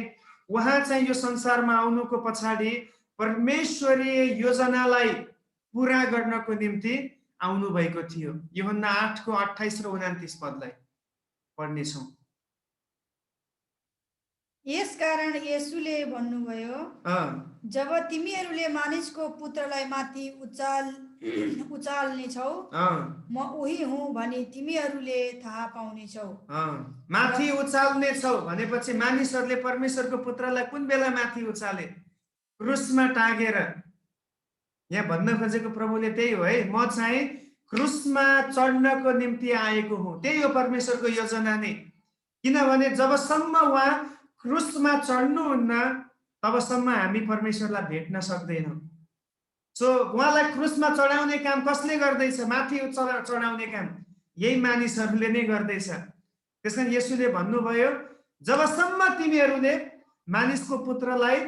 उहाँ चाहिँ यो संसारमा आउनुको पछाडि परमेश्वरीय योजनालाई पूरा गर्नको निम्ति आउनु भएको थियो। यूहन्ना 8:28 र 29 पदलाई पढ्नेछौँ। यसकारण येशूले भन्नुभयो, जब तिमीहरूले मानिसको पुत्रलाई माथि उचाल्नेछौ, म उही हुँ भनी तिमीहरूले थाहा पाउनेछौ। माथि उचाल्नेछौ भनेपछि मानिसहरूले परमेश्वरको पुत्रलाई कुन बेला माथि उचाले? क्रुसमा टाँगेर। यहाँ भन्न खोजेको प्रभुले त्यही हो है, म चाहिँ क्रुसमा चढ्नको निम्ति आएको हुँ। त्यही हो परमेश्वरको योजना नै। किनभने जबसम्म उहाँ क्रुसमा चढ्नुहुन्न तबसम्म हामी परमेश्वरलाई भेट्न सक्दैनौँ। सो उहाँलाई क्रुसमा चढाउने काम कसले गर्दैछ? माथि चढाउने काम यही मानिसहरूले नै गर्दैछ। त्यसकारण येशूले भन्नुभयो, जबसम्म तिमीहरूले मानिसको पुत्रलाई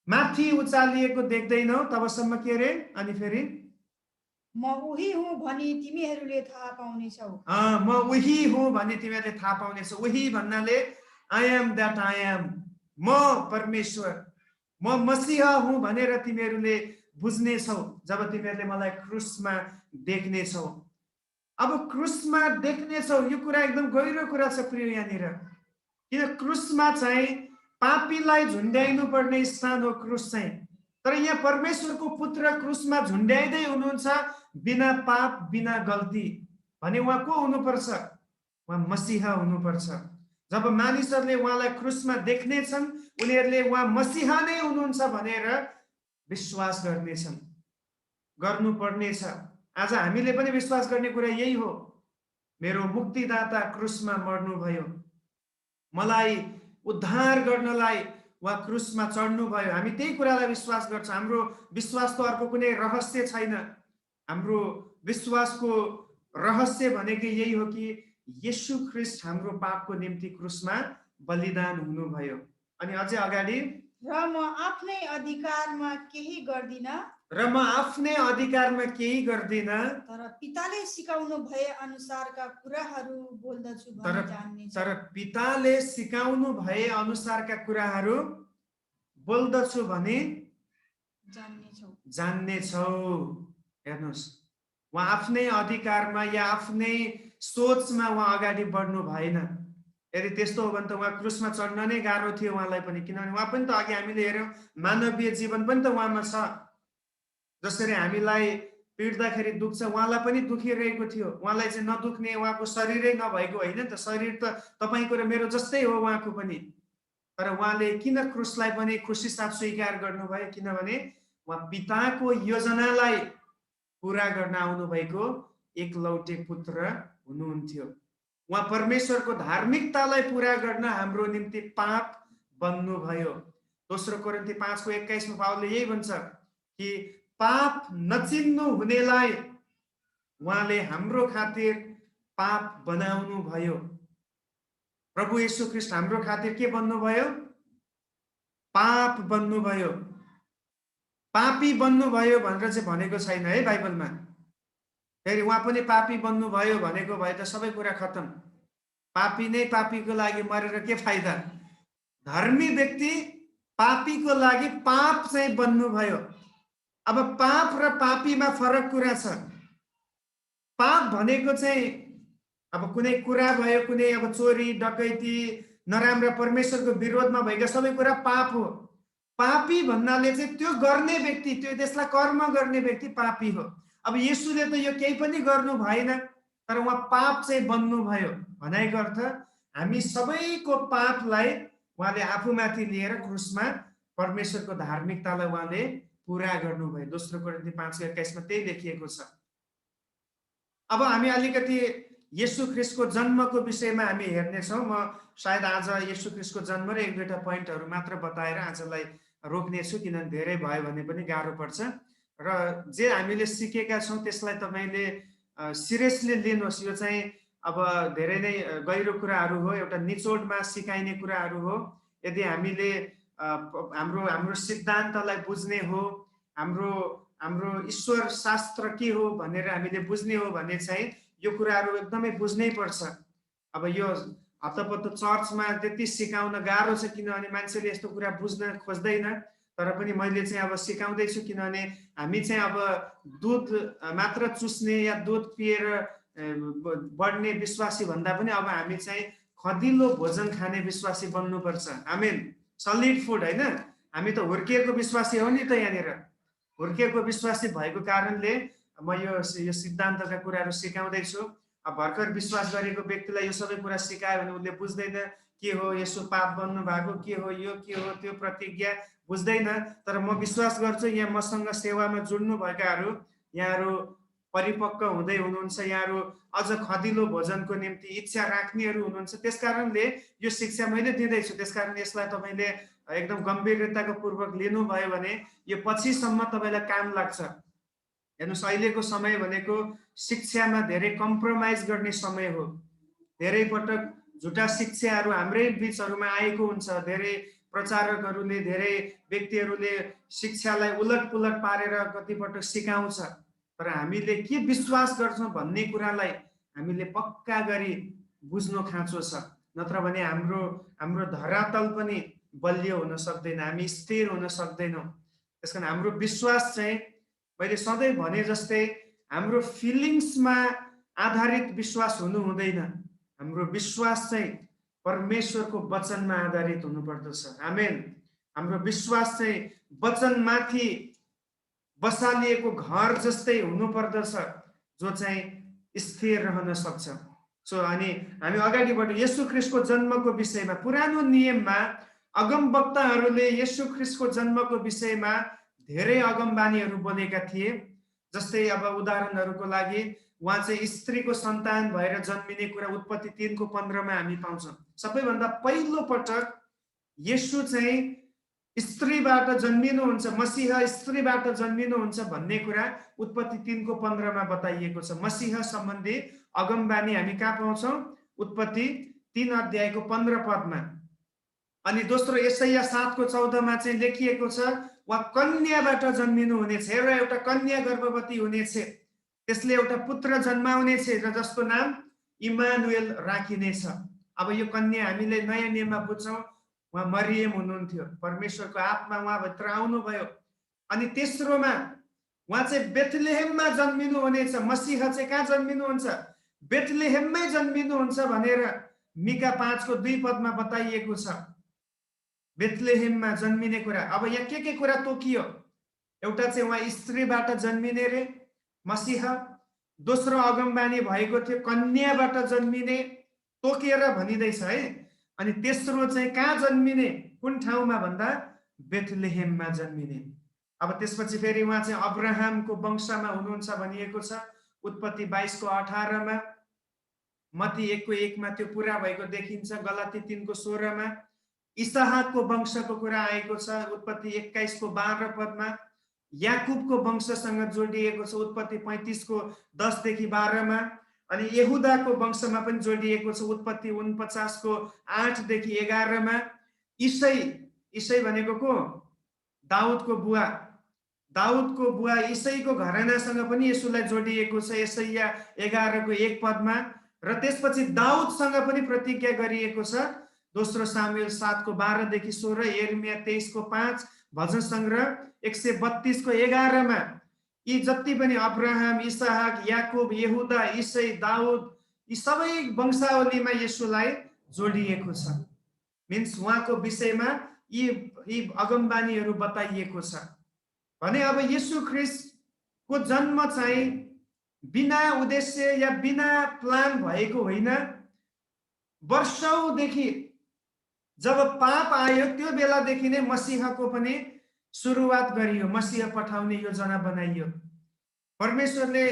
माथि उचालिएको देख्दैनौ तबसम्म के रे? अनि फेरि म उही हुँ भनी तिमीहरूले थाहा पाउनेछौ। म उही हुँ भनी तिमीहरूले थाहा पाउनेछौ। उही भन्नाले I am that I am. म परमेश्वर, म मसीहा हुँ भनेर तिमीहरूले बुझ्नेछौ जब तिमीहरूले मलाई क्रुसमा देख्नेछौ। अब क्रुसमा देख्नेछौ, यो कुरा एकदम गहिरो कुरा छ प्रिय। यहाँनिर किन क्रुसमा चाहिँ पापीलाई झुन्ड्याइनु पर्ने स्थान हो क्रुस चाहिँ। तर यहाँ परमेश्वरको पुत्र क्रुसमा झुन्ड्याइँदै हुनुहुन्छ बिना पाप, बिना गल्ती। भने उहाँ को हुनुपर्छ? उहाँ मसीहा हुनुपर्छ। जब मानिसहरूले उहाँलाई क्रुसमा देख्नेछन्, उनीहरूले उहाँ मसीहा नै हुनुहुन्छ भनेर विश्वास गर्नेछन्, गर्नुपर्नेछ। आज हामीले पनि विश्वास गर्ने कुरा यही हो, मेरो मुक्तिदाता क्रुसमा मर्नुभयो, मलाई उद्धार गर्नलाई उहाँ क्रुसमा चढ्नुभयो। हामी त्यही कुरालाई विश्वास गर्छौँ। हाम्रो विश्वासको अर्को कुनै रहस्य छैन। हाम्रो विश्वासको रहस्य भनेको यही हो कि येशू ख्रीष्ट हाम्रो पापको निम्ति क्रुसमा बलिदान हुनुभयो। अनि अझै अगाडि, र म आफ्नै अधिकारमा केही गर्दिन, तर पिताले सिकाउनु भए अनुसारका कुराहरू बोल्दछु भनी जान्नेछौ। तर पिताले सिकाउनु भए अनुसारका कुराहरू बोल्दछु भने जान्नेछौ। हेर्नुहोस्, उहाँ आफ्नै अधिकारमा या आफ्नै सोचमा उहाँ अगाडि बढ्नु भएन। यदि त्यस्तो हो भने त उहाँ क्रुसमा चढ्न नै गाह्रो थियो उहाँलाई पनि, किनभने उहाँ पनि त अघि हामीले हेऱ्यौँ मानवीय जीवन पनि त उहाँमा छ। जसरी हामीलाई पिट्दाखेरि दुख्छ, उहाँलाई पनि दुखिरहेको थियो। उहाँलाई चाहिँ नदुख्ने उहाँको शरीरै नभएको होइन त, शरीर त तपाईँको र मेरो जस्तै हो उहाँको पनि। तर उहाँले किन क्रुसलाई पनि खुसी साथ स्वीकार गर्नुभयो? किनभने उहाँ पिताको योजनालाई पूरा गर्न आउनुभएको एकलौटे पुत्र हुनुहुन्थ्यो। उहाँ परमेश्वरको धार्मिकतालाई पूरा गर्न हाम्रो निम्ति पाप बन्नुभयो। दोस्रो कोरिन्थी 5:21 पावलले यही भन्छ कि पाप नचिन्नु हुनेलाई उहाँले हाम्रो खातिर पाप बनाउनु भयो। प्रभु येशू ख्रीष्ट हाम्रो खातिर के बन्नुभयो? पाप बन्नुभयो। पापी बन्नुभयो भनेर चाहिँ भनेको छैन है बाइबलमा। फेरि उहाँ पनि पापी बन्नुभयो भनेको भए त सबै कुरा खतम। पापी नै पापीको लागि मरेर के फाइदा? धर्मी व्यक्ति पापीको लागि पाप चाहिँ बन्नुभयो। अब पाप र पापीमा फरक कुरा छ। पाप भनेको चाहिँ अब कुनै कुरा भयो, कुनै अब चोरी डकैती नराम्रा परमेश्वरको विरोधमा भएका सबै कुरा पाप हो। पापी भन्नाले चाहिँ त्यो गर्ने व्यक्ति, त्यो त्यसलाई कर्म गर्ने व्यक्ति पापी हो। अब येशूले त यो केही पनि गर्नु भएन, तर उहाँ पाप चाहिँ बन्नुभयो। भनेको अर्थ हामी सबैको पापलाई उहाँले आफूमाथि लिएर क्रुसमा परमेश्वरको धार्मिकतालाई उहाँले पुरा गर्नुभयो। दोस्रो कोरिन्थी 5:21 त्यही लेखिएको छ। अब हामी अलिकति येशू ख्रीष्टको जन्मको विषयमा हामी हेर्नेछौँ। म सायद आज येशू ख्रीष्टको जन्म र एक दुईटा पोइन्टहरू मात्र बताएर आजलाई रोक्नेछु, किनभने धेरै भयो भने पनि गाह्रो पर्छ। र जे हामीले सिकेका छौँ त्यसलाई तपाईँले सिरियसली लिनुहोस्। यो चाहिँ अब धेरै नै गहिरो कुराहरू हो, एउटा निचोडमा सिकाइने कुराहरू हो। यदि हामीले हाम्रो सिद्धान्तलाई बुझ्ने हो, हाम्रो ईश्वर शास्त्र के हो भनेर हामीले बुझ्ने हो भने चाहिँ यो कुराहरू एकदमै बुझ्नै पर्छ। अब यो हतपत्त चर्चमा त्यति सिकाउन गाह्रो छ, किनभने मान्छेले यस्तो कुरा बुझ्न खोज्दैन। तर पनि मैले चाहिँ अब सिकाउँदैछु, किनभने हामी चाहिँ अब दुध मात्र चुस्ने या दुध पिएर बढ्ने विश्वासी भन्दा पनि अब हामी चाहिँ खदिलो भोजन खाने विश्वासी बन्नुपर्छ। आमेन। सलिड फुड होइन, हामी त हुर्किएको विश्वासी हो नि त। यहाँनिर हुर्किएको विश्वासी भएको कारणले म यो सिद्धान्तका कुराहरू सिकाउँदैछु। अब भर्खर विश्वास गरेको व्यक्तिलाई यो सबै कुरा सिकायो भने उसले बुझ्दैन के हो यसो पाप बन्नु भएको, के हो यो, के हो त्यो, प्रतिज्ञा बुझ्दैन। तर म विश्वास गर्छु यहाँ मसँग सेवामा जुड्नु भएकाहरू, यहाँहरू परिपक्व हुँदै हुनुहुन्छ, यहाँहरू अझ खदिलो भोजनको निम्ति इच्छा राख्नेहरू हुनुहुन्छ। त्यस कारणले यो शिक्षा मैले दिँदैछु। त्यसकारण यसलाई तपाईँले एकदम गम्भीरताको पूर्वक लिनुभयो भने यो पछिसम्म तपाईँलाई काम लाग्छ। हेर्नुहोस्, अहिलेको समय भनेको शिक्षामा धेरै कम्प्रोमाइज गर्ने समय हो। धेरै पटक झुटा शिक्षाहरू हाम्रै बिचहरूमा आएको हुन्छ। धेरै प्रचारकहरूले, धेरै व्यक्तिहरूले शिक्षालाई उलट पुलट पारेर कतिपटक सिकाउँछ। तर हामीले के विश्वास गर्छौँ भन्ने कुरालाई हामीले पक्का गरी बुझ्नु खाँचो छ। नत्र भने हाम्रो धरातल पनि बलियो हुन सक्दैन, हामी स्थिर हुन सक्दैनौँ। त्यसकारण हाम्रो विश्वास चाहिँ मैले सधैँ भने जस्तै हाम्रो फिलिङ्समा आधारित विश्वास हुनु हुँदैन। हाम्रो विश्वास चाहिँ परमेश्वरको वचनमा आधारित हुनुपर्दछ। आमेन। हाम्रो विश्वास चाहिँ वचनमाथि बसालिएको घर जस्तै हुनुपर्दछ, जो चाहिँ स्थिर रहन सक्छ। सो अनि हामी अगाडि बढ्यौँ येशू ख्रीष्टको जन्मको विषयमा। पुरानो नियममा अगमवक्ताहरूले येशू ख्रीष्टको जन्मको विषयमा धेरै अगमबानीहरू बोलेका थिए। जस्तै अब उदाहरणहरूको लागि उहाँ चाहिँ स्त्रीको सन्तान भएर जन्मिने कुरा उत्पत्ति 3:15 हामी पाउँछौँ। सबैभन्दा पहिलो पटक येशू चाहिँ स्त्रीबाट जन्मिनुहुन्छ, मसीह स्त्रीबाट जन्मिनुहुन्छ भन्ने कुरा उत्पत्ति 3:15 बताइएको छ। मसीह सम्बन्धी अगमबानी हामी कहाँ पाउँछौँ? उत्पत्ति 3:15। अनि दोस्रो यशाया 7:14 चाहिँ लेखिएको छ उहाँ कन्याबाट जन्मिनु हुनेछ र एउटा कन्या गर्भवती हुनेछ, त्यसले एउटा पुत्र जन्माउनेछ र जसको नाम इमानुएल राखिनेछ। अब यो कन्या हामीले नयाँ नियममा बुझ्छौँ, उहाँ मरियम हुनुहुन्थ्यो, परमेश्वरको आत्मा उहाँभित्र आउनुभयो। अनि तेस्रोमा उहाँ चाहिँ बेथलेहेममा जन्मिनु हुनेछ। मसीह चाहिँ कहाँ जन्मिनुहुन्छ? बेथलेहेममै जन्मिनुहुन्छ भनेर मिका 5:2 बताइएको छ। बेथलेहेममा जन्मिने कुरा। अब यहाँ के कुरा तोकियो? एउटा चाहिँ उहाँ स्त्रीबाट जन्मिने रे मसीह, दोस्रो अगमबानी भएको थियो कन्याबाट जन्मिने, तोकेर भनिँदैछ है। अनि तेस्रो चाहिँ कहाँ जन्मिने, कुन ठाउँमा भन्दा बेथलेहेममा जन्मिने। अब त्यसपछि फेरि उहाँ चाहिँ अब्राहमको वंशमा हुनुहुन्छ भनिएको छ उत्पत्ति 22:18। मत्ती 1:1 त्यो पुरा भएको देखिन्छ। गलाती 3:16 इसहाकको वंशको कुरा आएको छ उत्पत्ति 21:12। याकुबको वंशसँग जोडिएको छ उत्पत्ति 35:10-12। अनि यहुदाको वंशमा पनि जोडिएको छ उत्पत्ति 49:8-11। ईसै भनेको को? दाउदको बुवा। दाउदको बुवा ईसाईको घरानासँग पनि येशूलाई जोडिएको छ यशाया 11 को 1 पदमा, र त्यसपछि दाउदसँग पनि प्रतिज्ञा गरिएको छ दोस्रो सामुएल 7 को 12 देखि 16, यिर्मया 23 को 5, भजन सङ्ग्रह 132 को 11 मा यी जति पनि अब्राहम, इसहाक, याकुब, यहुदा, ईसाई, दाउद यी सबै वंशावलीमा येशूलाई जोडिएको छ। मिन्स उहाँको विषयमा यी अगमबानीहरू बताइएको छ भने अब येशू ख्रीष्टको जन्म चाहिँ बिना उद्देश्य या बिना प्लान भएको होइन। वर्षौंदेखि जब पाप आयो त्यो बेलादेखि नै मसीहको पनि सुरुवात गरियो, मसीह पठाउने योजना बनाइयो। परमेश्वरले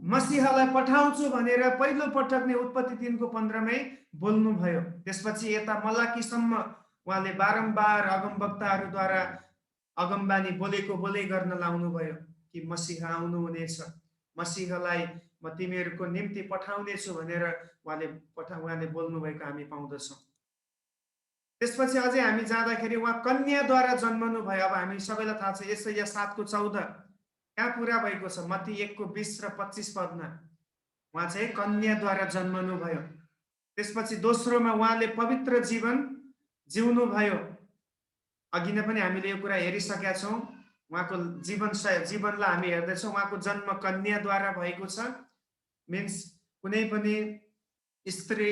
मसीहलाई पठाउँछु भनेर पहिलो पटक नै उत्पत्ति 3 को 15 मै बोल्नु भयो। त्यसपछि यता मलाकीसम्म उहाँले बारम्बार अगमवक्ताहरूद्वारा अगमबानी बोलै गर्न लाउनु भयो कि मसीह आउनु हुनेछ, मसीहलाई म तिमीहरूको निम्ति पठाउने छु भनेर उहाँले बोल्नु भएको हामी पाउँदछौँ। त्यसपछि अझै हामी जाँदाखेरि उहाँ कन्याद्वारा जन्मनु भयो। अब हामी सबैलाई थाहा छ यशाया 7 को 14 कहाँ पुरा भएको छ, मत्ती 1 को 20 र 25 पदमा उहाँ चाहिँ कन्याद्वारा जन्मनु भयो। त्यसपछि दोस्रोमा उहाँले पवित्र जीवन जिउनु भयो। अघि नै पनि हामीले यो कुरा हेरिसकेका छौँ। उहाँको जीवनलाई हामी हेर्दैछौँ, उहाँको जन्म कन्याद्वारा भएको छ। मिन्स कुनै पनि स्त्री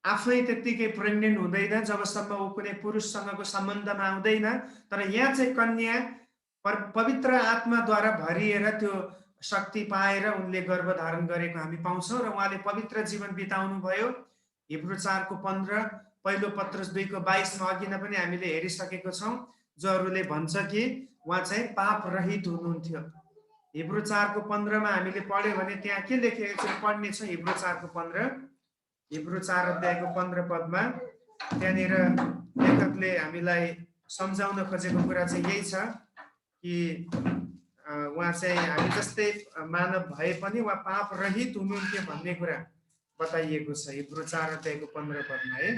आफै त्यत्तिकै प्रेग्नेन्ट हुँदैन जबसम्म ऊ कुनै पुरुषसँगको सम्बन्धमा आउँदैन। तर यहाँ चाहिँ कन्या पवित्र आत्माद्वारा भरिएर त्यो शक्ति पाएर उनले गर्भधारण गरेको हामी पाउँछौँ र उहाँले पवित्र जीवन बिताउनु भयो। हिब्रू 4 को 15, पहिलो पत्रस 2 को 22 मा अघि नै पनि हामीले हेरिसकेको छौँ, जोहरूले भन्छ कि उहाँ चाहिँ पाप रहित हुनुहुन्थ्यो। हिब्रू 4 को 15 मा हामीले पढ्यो भने त्यहाँ के लेखेको छ पढ्ने छ। हिब्रू 4 को 15, हिब्रू 4 अध्यायको 15 पदमा त्यहाँनिर लेखकले हामीलाई सम्झाउन खोजेको कुरा चाहिँ यही छ कि उहाँ चाहिँ हामी जस्तै मानव भए पनि उहाँ पाप रहित हुनुहुन्थ्यो भन्ने कुरा बताइएको छ हिब्रू 4 अध्यायको 15 पदमा है।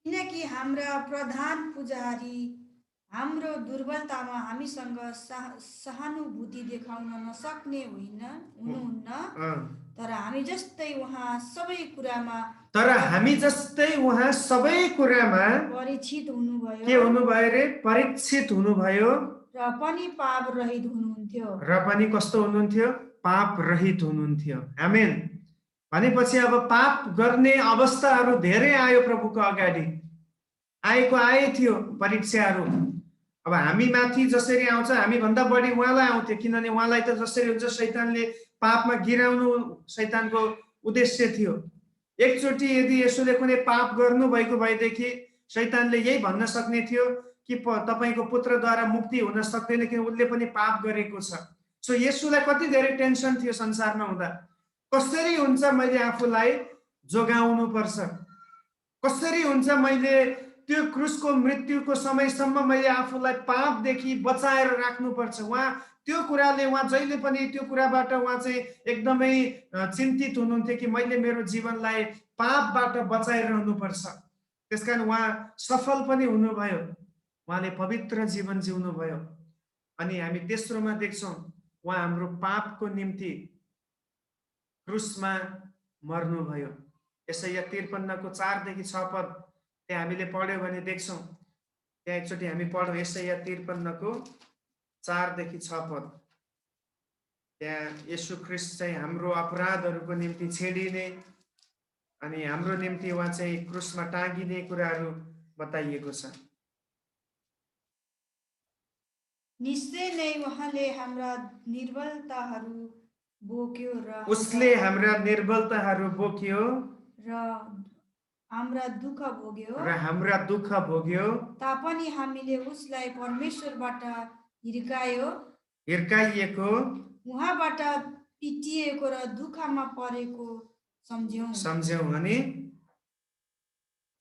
किनकि हाम्रा प्रधान पुजारी हाम्रो दुर्बलतामा हामीसँग सहानुभूति देखाउन नसक्ने हुनुहुन्न, तर हामी जस्तै उहाँ सबै कुरामा परीक्षित हुनुभयो। के हुनुभयो रे? परीक्षित हुनुभयो र पनि पाप रहित हुनुहुन्थ्यो। र पनि कस्तो हुनुहुन्थ्यो? पाप रहित हुनुहुन्थ्यो। आमेन। भनेपछि अब पाप गर्ने अवस्थाहरू धेरै आयो प्रभुको अगाडि, आए थियो परीक्षाहरू। अब हामी माथि जसरी आउँछ हामी भन्दा बढी उहाँलाई आउँथ्यो, किनभने उहाँलाई त जसरी हुन्छ शैतानले पापमा गिराउनु शैतानको उद्देश्य थियो। एकचोटि यदि यसोले कुनै पाप गर्नु भएको भएदेखि शैतानले यही भन्न सक्ने थियो कि तपाईको पुत्रद्वारा मुक्ति हुन सक्दैन, किन उसले पनि पाप गरेको छ। सो यसोलाई कति धेरै टेन्सन थियो संसारमा हुँदा, कसरी हुन्छ मैले आफूलाई जोगाउनु पर्छ, कसरी हुन्छ मैले त्यो क्रुसको मृत्युको समयसम्म मैले आफूलाई पापदेखि बचाएर राख्नुपर्छ। उहाँ त्यो कुराले उहाँ जहिले पनि त्यो कुराबाट उहाँ चाहिँ एकदमै चिन्तित हुनुहुन्थ्यो कि मैले मेरो जीवनलाई पापबाट बचाएर रहनुपर्छ। त्यसकारण उहाँ सफल पनि हुनुभयो, उहाँले पवित्र जीवन जिउनु भयो। अनि हामी तेस्रोमा देख्छौँ उहाँ हाम्रो पापको निम्ति क्रुसमा मर्नुभयो। यशाया 53 को 4 देखि 6 पद त्यहाँ हामीले पढ्यो भने देख्छौँ। त्यहाँ एकचोटि हामी पढौँ यशाया 53 को 4 देखि 6 पद। त्यहाँ येशू ख्रीष्ट चाहिँ हाम्रो अपराधहरूको निम्ति छेडिने अनि हाम्रो निम्ति उहाँ चाहिँ क्रुसमा टाँगिने कुराहरू बताइएको छ। निश्चय नै उहाँले हाम्रा निर्बलताहरू बोक्यो र उसले हाम्रा निर्बलताहरू बोक्यो र हाम्रा दुःख भोग्यो तापनि हामीले उसलाई परमेश्वरबाट हिर्काइएको उहाँबाट पिटिएको र दुःखमा परेको सम्झ्यौं अनि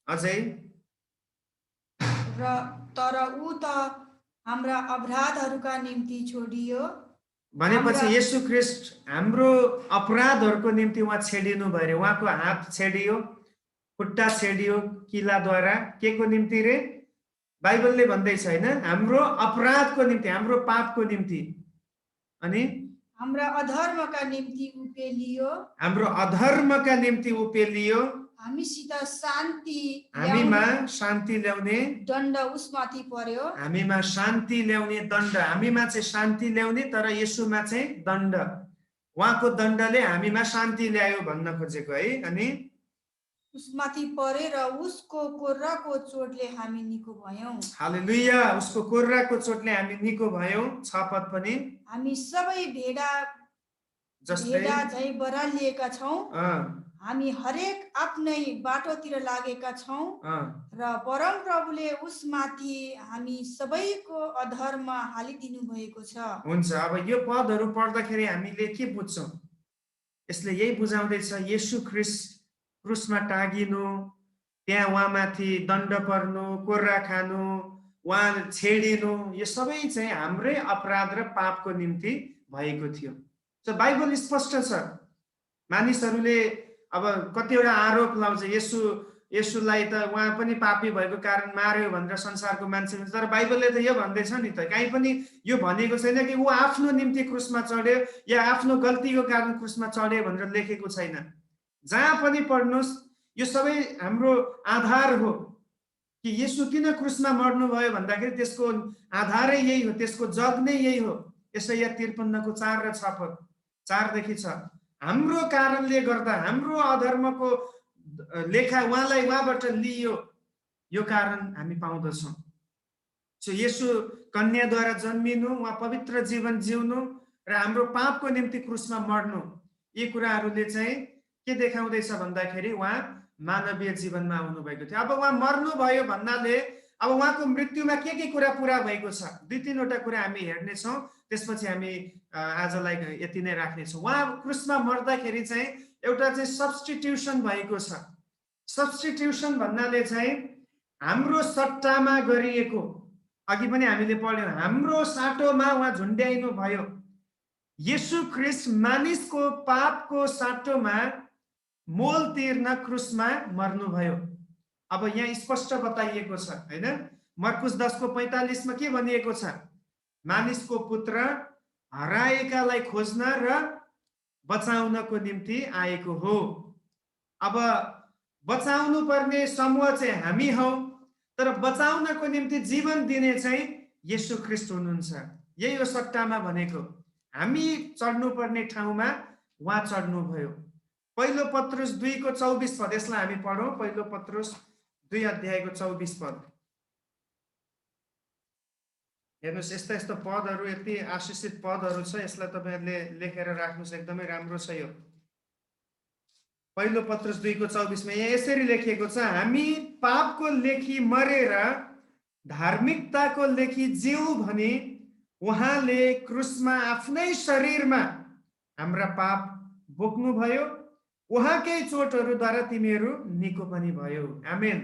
अझै र तर ऊ त हाम्रा अपराधहरूका निम्ति छोडियो। भनेपछि येशू ख्रीष्ट हाम्रो अपराधहरूको निम्ति उहाँ छेडिनु भयो। उहाँको हात छेडियो, खुट्टा छेडियो किलाद्वारा, के को निम्ति रे? बाइबलले भन्दैछ हैन, हाम्रो अपराधको निम्ति, हाम्रो पापको निम्ति, अनि हाम्रा अधर्मका निम्ति उपेलियो, हाम्रो अधर्मका निम्ति उपेलियो, हामीसित शान्ति हामीमा शान्ति ल्याउने दण्ड उसमाथि पर्यो, हामीमा शान्ति ल्याउने दण्ड, हामीमा चाहिँ शान्ति ल्याउने तर येशूमा चाहिँ दण्ड, उहाँको दण्डले हामीमा शान्ति ल्यायो भन्न खोजेको है। अनि उसमाथि परे र उसको कोर्राको चोटले हामी निको भयौं। हालेलुया, उसको कोर्राको चोटले हामी निको भयौं। 6 पद पनि हामी सबै भेडा जस्तै झै बरालिएका छौं, हामी हरेक आफ्नै बाटोतिर लागेका छौं र परम प्रभुले उसमाथि हामी सबैको अधर्म हालिदिनु भएको छ। हुन्छ, अब यो पदहरू पढ्दाखेरि हामीले के बुझ्छौं? यसले यही बुझाउँदैछ, येशू ख्रीष्ट क्रुसमा टागिनु, त्यहाँ उहाँमाथि दण्ड पर्नु, कोर्रा खानु, उहाँ छेडिनु, यो सबै चाहिँ हाम्रै अपराध र पापको निम्ति भएको थियो। सो बाइबल स्पष्ट छ। मानिसहरूले अब कतिवटा आरोप लाउँछ, येशूलाई त उहाँ पनि पापी भएको कारण मार्यो भनेर संसारको मान्छेले, तर बाइबलले त यो भन्दैछ नि त, कहीँ पनि यो भनेको छैन कि ऊ आफ्नो निम्ति क्रुसमा चढ्यो या आफ्नो गल्तीको कारण क्रुसमा चढ्यो भनेर लेखेको छैन। जहाँ पनि पढ्नुहोस्, यो सबै हाम्रो आधार हो कि येशू किन क्रुसमा मर्नुभयो भन्दाखेरि त्यसको आधारै यही हो, त्यसको जग नै यही हो। यसैया 53 को 4 र 6 पद, 4 देखि 6, हाम्रो कारणले गर्दा हाम्रो अधर्मको लेखा उहाँबाट लियो, यो कारण हामी पाउँदछौँ। सो येशू कन्याद्वारा जन्मिनु, उहाँ पवित्र जीवन जिउनु र हाम्रो पापको निम्ति क्रुसमा मर्नु, यी कुराहरूले चाहिँ के देखाउँदैछ भन्दाखेरि उहाँ मानवीय जीवनमा आउनु भएको थियो। अब उहाँ मर्नुभयो भन्नाले अब उहाँको मृत्युमा के कुरा पुरा भएको छ, 2-3 कुरा हामी हेर्नेछौँ, त्यसपछि हामी आजलाई यति नै राख्नेछौँ। उहाँ क्रुसमा मर्दाखेरि चाहिँ एउटा चाहिँ सब्स्टिट्युसन भएको छ। सब्स्टिट्युसन भन्नाले चाहिँ हाम्रो सट्टामा गरिएको, अघि पनि हामीले पढ्यौँ, हाम्रो साटोमा उहाँ झुन्ड्याइनु भयो। येशू ख्रीष्ट मानिसको पापको साटोमा मोल तिर्न क्रुसमा मर्नुभयो। अब यहाँ स्पष्ट बताइएको छ हैन, मर्कुस 10 को 45 मा के भनिएको छ? मानिसको पुत्र हराएकालाई खोज्न र बचाउनको निम्ति आएको हो। अब बचाउनु पर्ने समूह चाहिँ हामी हौ, तर बचाउनको निम्ति जीवन दिने चाहिँ येशू ख्रीष्ट हुनुहुन्छ। यही हो सट्टामा भनेको। हामी चढ्नु पर्ने ठाउँमा उहाँ चढ्नु भयो। पहिलो पत्रुस 2 को 24 पद, यसलाई हामी पढौँ। पहिलो पत्रुस 2 अध्यायको 24 पद हेर्नुहोस्। यस्ता यस्ता पदहरू, यति आशिषित पदहरू छ, यसलाई तपाईँहरूले लेखेर राख्नुहोस्, एकदमै राम्रो छ यो। पहिलो पत्रुस 2 को 24 मा यहाँ यसरी लेखिएको छ, हामी पापको लेखी मरेर धार्मिकताको लेखी जिउ भनी उहाँले क्रुसमा आफ्नै शरीरमा हाम्रा पाप बोक्नुभयो, उहाँकै चोटहरूद्वारा तिमीहरू निको पनि भयो। आमेन।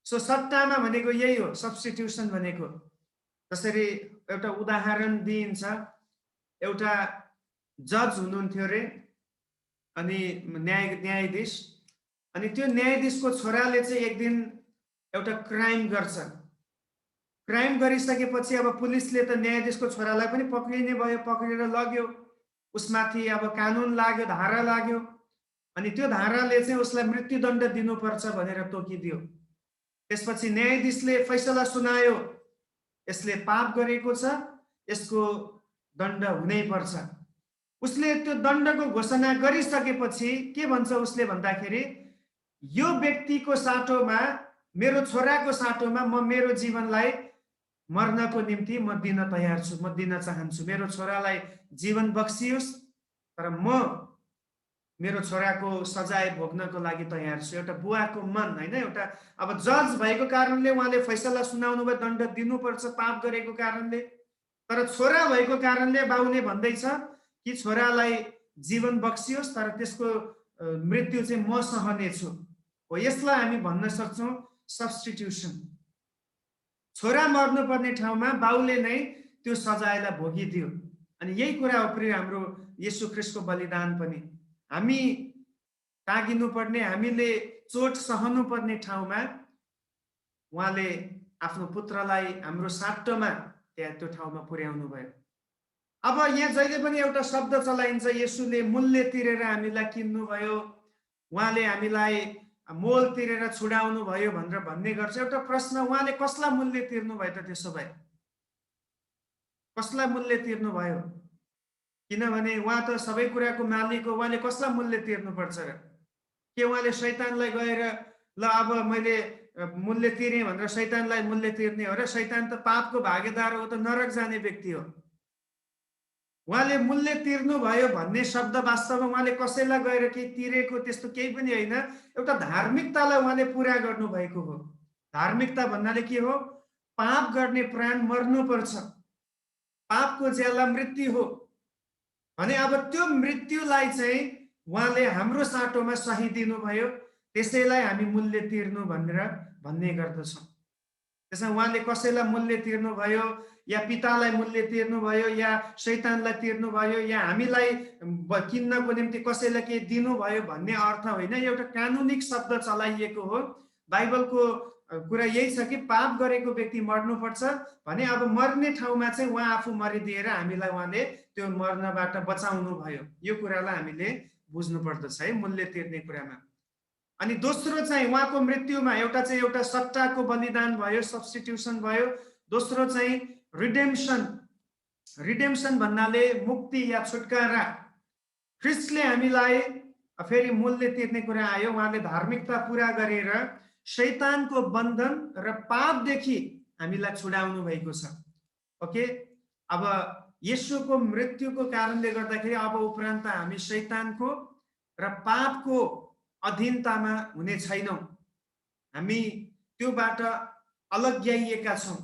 सो सट्टामा भनेको यही हो, सब्स्टिट्युसन भनेको। जसरी एउटा उदाहरण दिइन्छ, एउटा जज हुनुहुन्थ्यो रे, अनि न्यायाधीश, अनि त्यो न्यायाधीशको छोराले चाहिँ एक दिन एउटा क्राइम गर्छ। क्राइम गरिसकेपछि अब पुलिसले त न्यायाधीशको छोरालाई पनि पक्रिने भयो, पक्रेर लग्यो, उसमाथि अब कानुन लाग्यो, धारा लाग्यो, अनि त्यो धाराले चाहिँ उसलाई मृत्युदण्ड दिनुपर्छ भनेर तोकिदियो। त्यसपछि न्यायाधीशले फैसला सुनायो, यसले पाप गरेको छ, यसको दण्ड हुनै पर्छ। उसले त्यो दण्डको घोषणा गरिसकेपछि के भन्छ उसले भन्दाखेरि, यो व्यक्तिको साटोमा, मेरो छोराको साटोमा म मेरो जीवनलाई मर्नको निम्ति म दिन तयार छु, म दिन चाहन्छु। मेरो छोरालाई जीवन बक्सियोस्, तर म मेरो छोराको सजाय भोग्नको लागि तयार छु। एउटा बुवाको मन हैन, एउटा अब जज भएको कारणले उहाँले फैसला सुनाउनु भयो, दण्ड दिनुपर्छ पाप गरेको कारणले, तर छोरा भएको कारणले बाउले भन्दैछ कि छोरालाई जीवन बक्सियोस्, तर त्यसको मृत्यु चाहिँ म सहनेछु। हो, यसलाई हामी भन्न सक्छौँ सब्स्टिट्युसन। छोरा मर्नुपर्ने ठाउँमा बाउले नै त्यो सजायलाई भोगिदियो। अनि यही कुरा हो प्रिय हाम्रो येशू ख्रीष्टको बलिदान पनि। हामी तागिनु पर्ने, हामीले चोट सहनु पर्ने ठाउँमा उहाँले आफ्नो पुत्रलाई हाम्रो साटोमा त्यहाँ त्यो ठाउँमा पुर्याउनु भयो। अब यहाँ जहिले पनि एउटा शब्द चलाइन्छ, येशूले मूल्य तिरेर हामीलाई किन्नुभयो, उहाँले हामीलाई मोल तिरेर छुडाउनु भयो भनेर भन्ने गर्छ। एउटा प्रश्न, उहाँले कसलाई मूल्य तिर्नु भयो त? त्यसो भए कसलाई मूल्य तिर्नु भयो? किनभने उहाँ त सबै कुराको मालिक हो, उहाँले कसलाई मूल्य तिर्नुपर्छ र? के उहाँले शैतानलाई गएर ल अब मैले मूल्य तिरेँ भनेर शैतानलाई मूल्य तिर्ने हो र? शैतान त पापको भागीदार हो, त नरक जाने व्यक्ति हो। उहाँले मूल्य तिर्नु भयो भन्ने शब्द वास्तवमा उहाँले कसैलाई गएर केही तिरेको त्यस्तो केही पनि होइन, एउटा धार्मिकतालाई उहाँले पुरा गर्नु भएको हो। धार्मिकता भन्नाले के हो? पाप गर्ने प्राण मर्नुपर्छ, पापको ज्याला मृत्यु हो भने अब त्यो मृत्युलाई चाहिँ उहाँले हाम्रो साटोमा सही दिनुभयो, त्यसैलाई हामी मूल्य तिर्नु भनेर भन्ने गर्दछौँ। त्यसमा उहाँले कसैलाई मूल्य तिर्नुभयो, या पितालाई मूल्य तिर्नुभयो, या शैतानलाई तिर्नुभयो, या हामीलाई किन्नको निम्ति कसैलाई केही दिनुभयो भन्ने अर्थ होइन। एउटा कानुनिक शब्द चलाइएको हो। बाइबलको कुरा यही छ कि पाप गरेको व्यक्ति मर्नुपर्छ भने अब मर्ने ठाउँमा चाहिँ उहाँ आफू मरिदिएर हामीलाई उहाँले त्यो मर्नबाट बचाउनु भयो। यो कुरालाई हामीले बुझ्नु पर्दछ है मूल्य तिर्ने कुरामा। अनि दोस्रो चाहिँ उहाँको मृत्युमा एउटा सट्टाको बलिदान भयो, सब्स्टिट्युसन भयो। दोस्रो चाहिँ रिडेम्सन। रिडेम्सन भन्नाले मुक्ति या छुटकारा। ख्रिस्टले हामीलाई फेरि मूल्य तिर्ने कुरा आयो। उहाँले धार्मिकता पुरा गरेर शैतानको बन्धन र पापदेखि हामीलाई छुडाउनु भएको छ। ओके, अब येशूको मृत्युको कारणले गर्दाखेरि अब उपरान्त हामी शैतानको र पापको अधीनतामा हुने छैनौँ। हामी त्योबाट अलग्याइएका छौँ।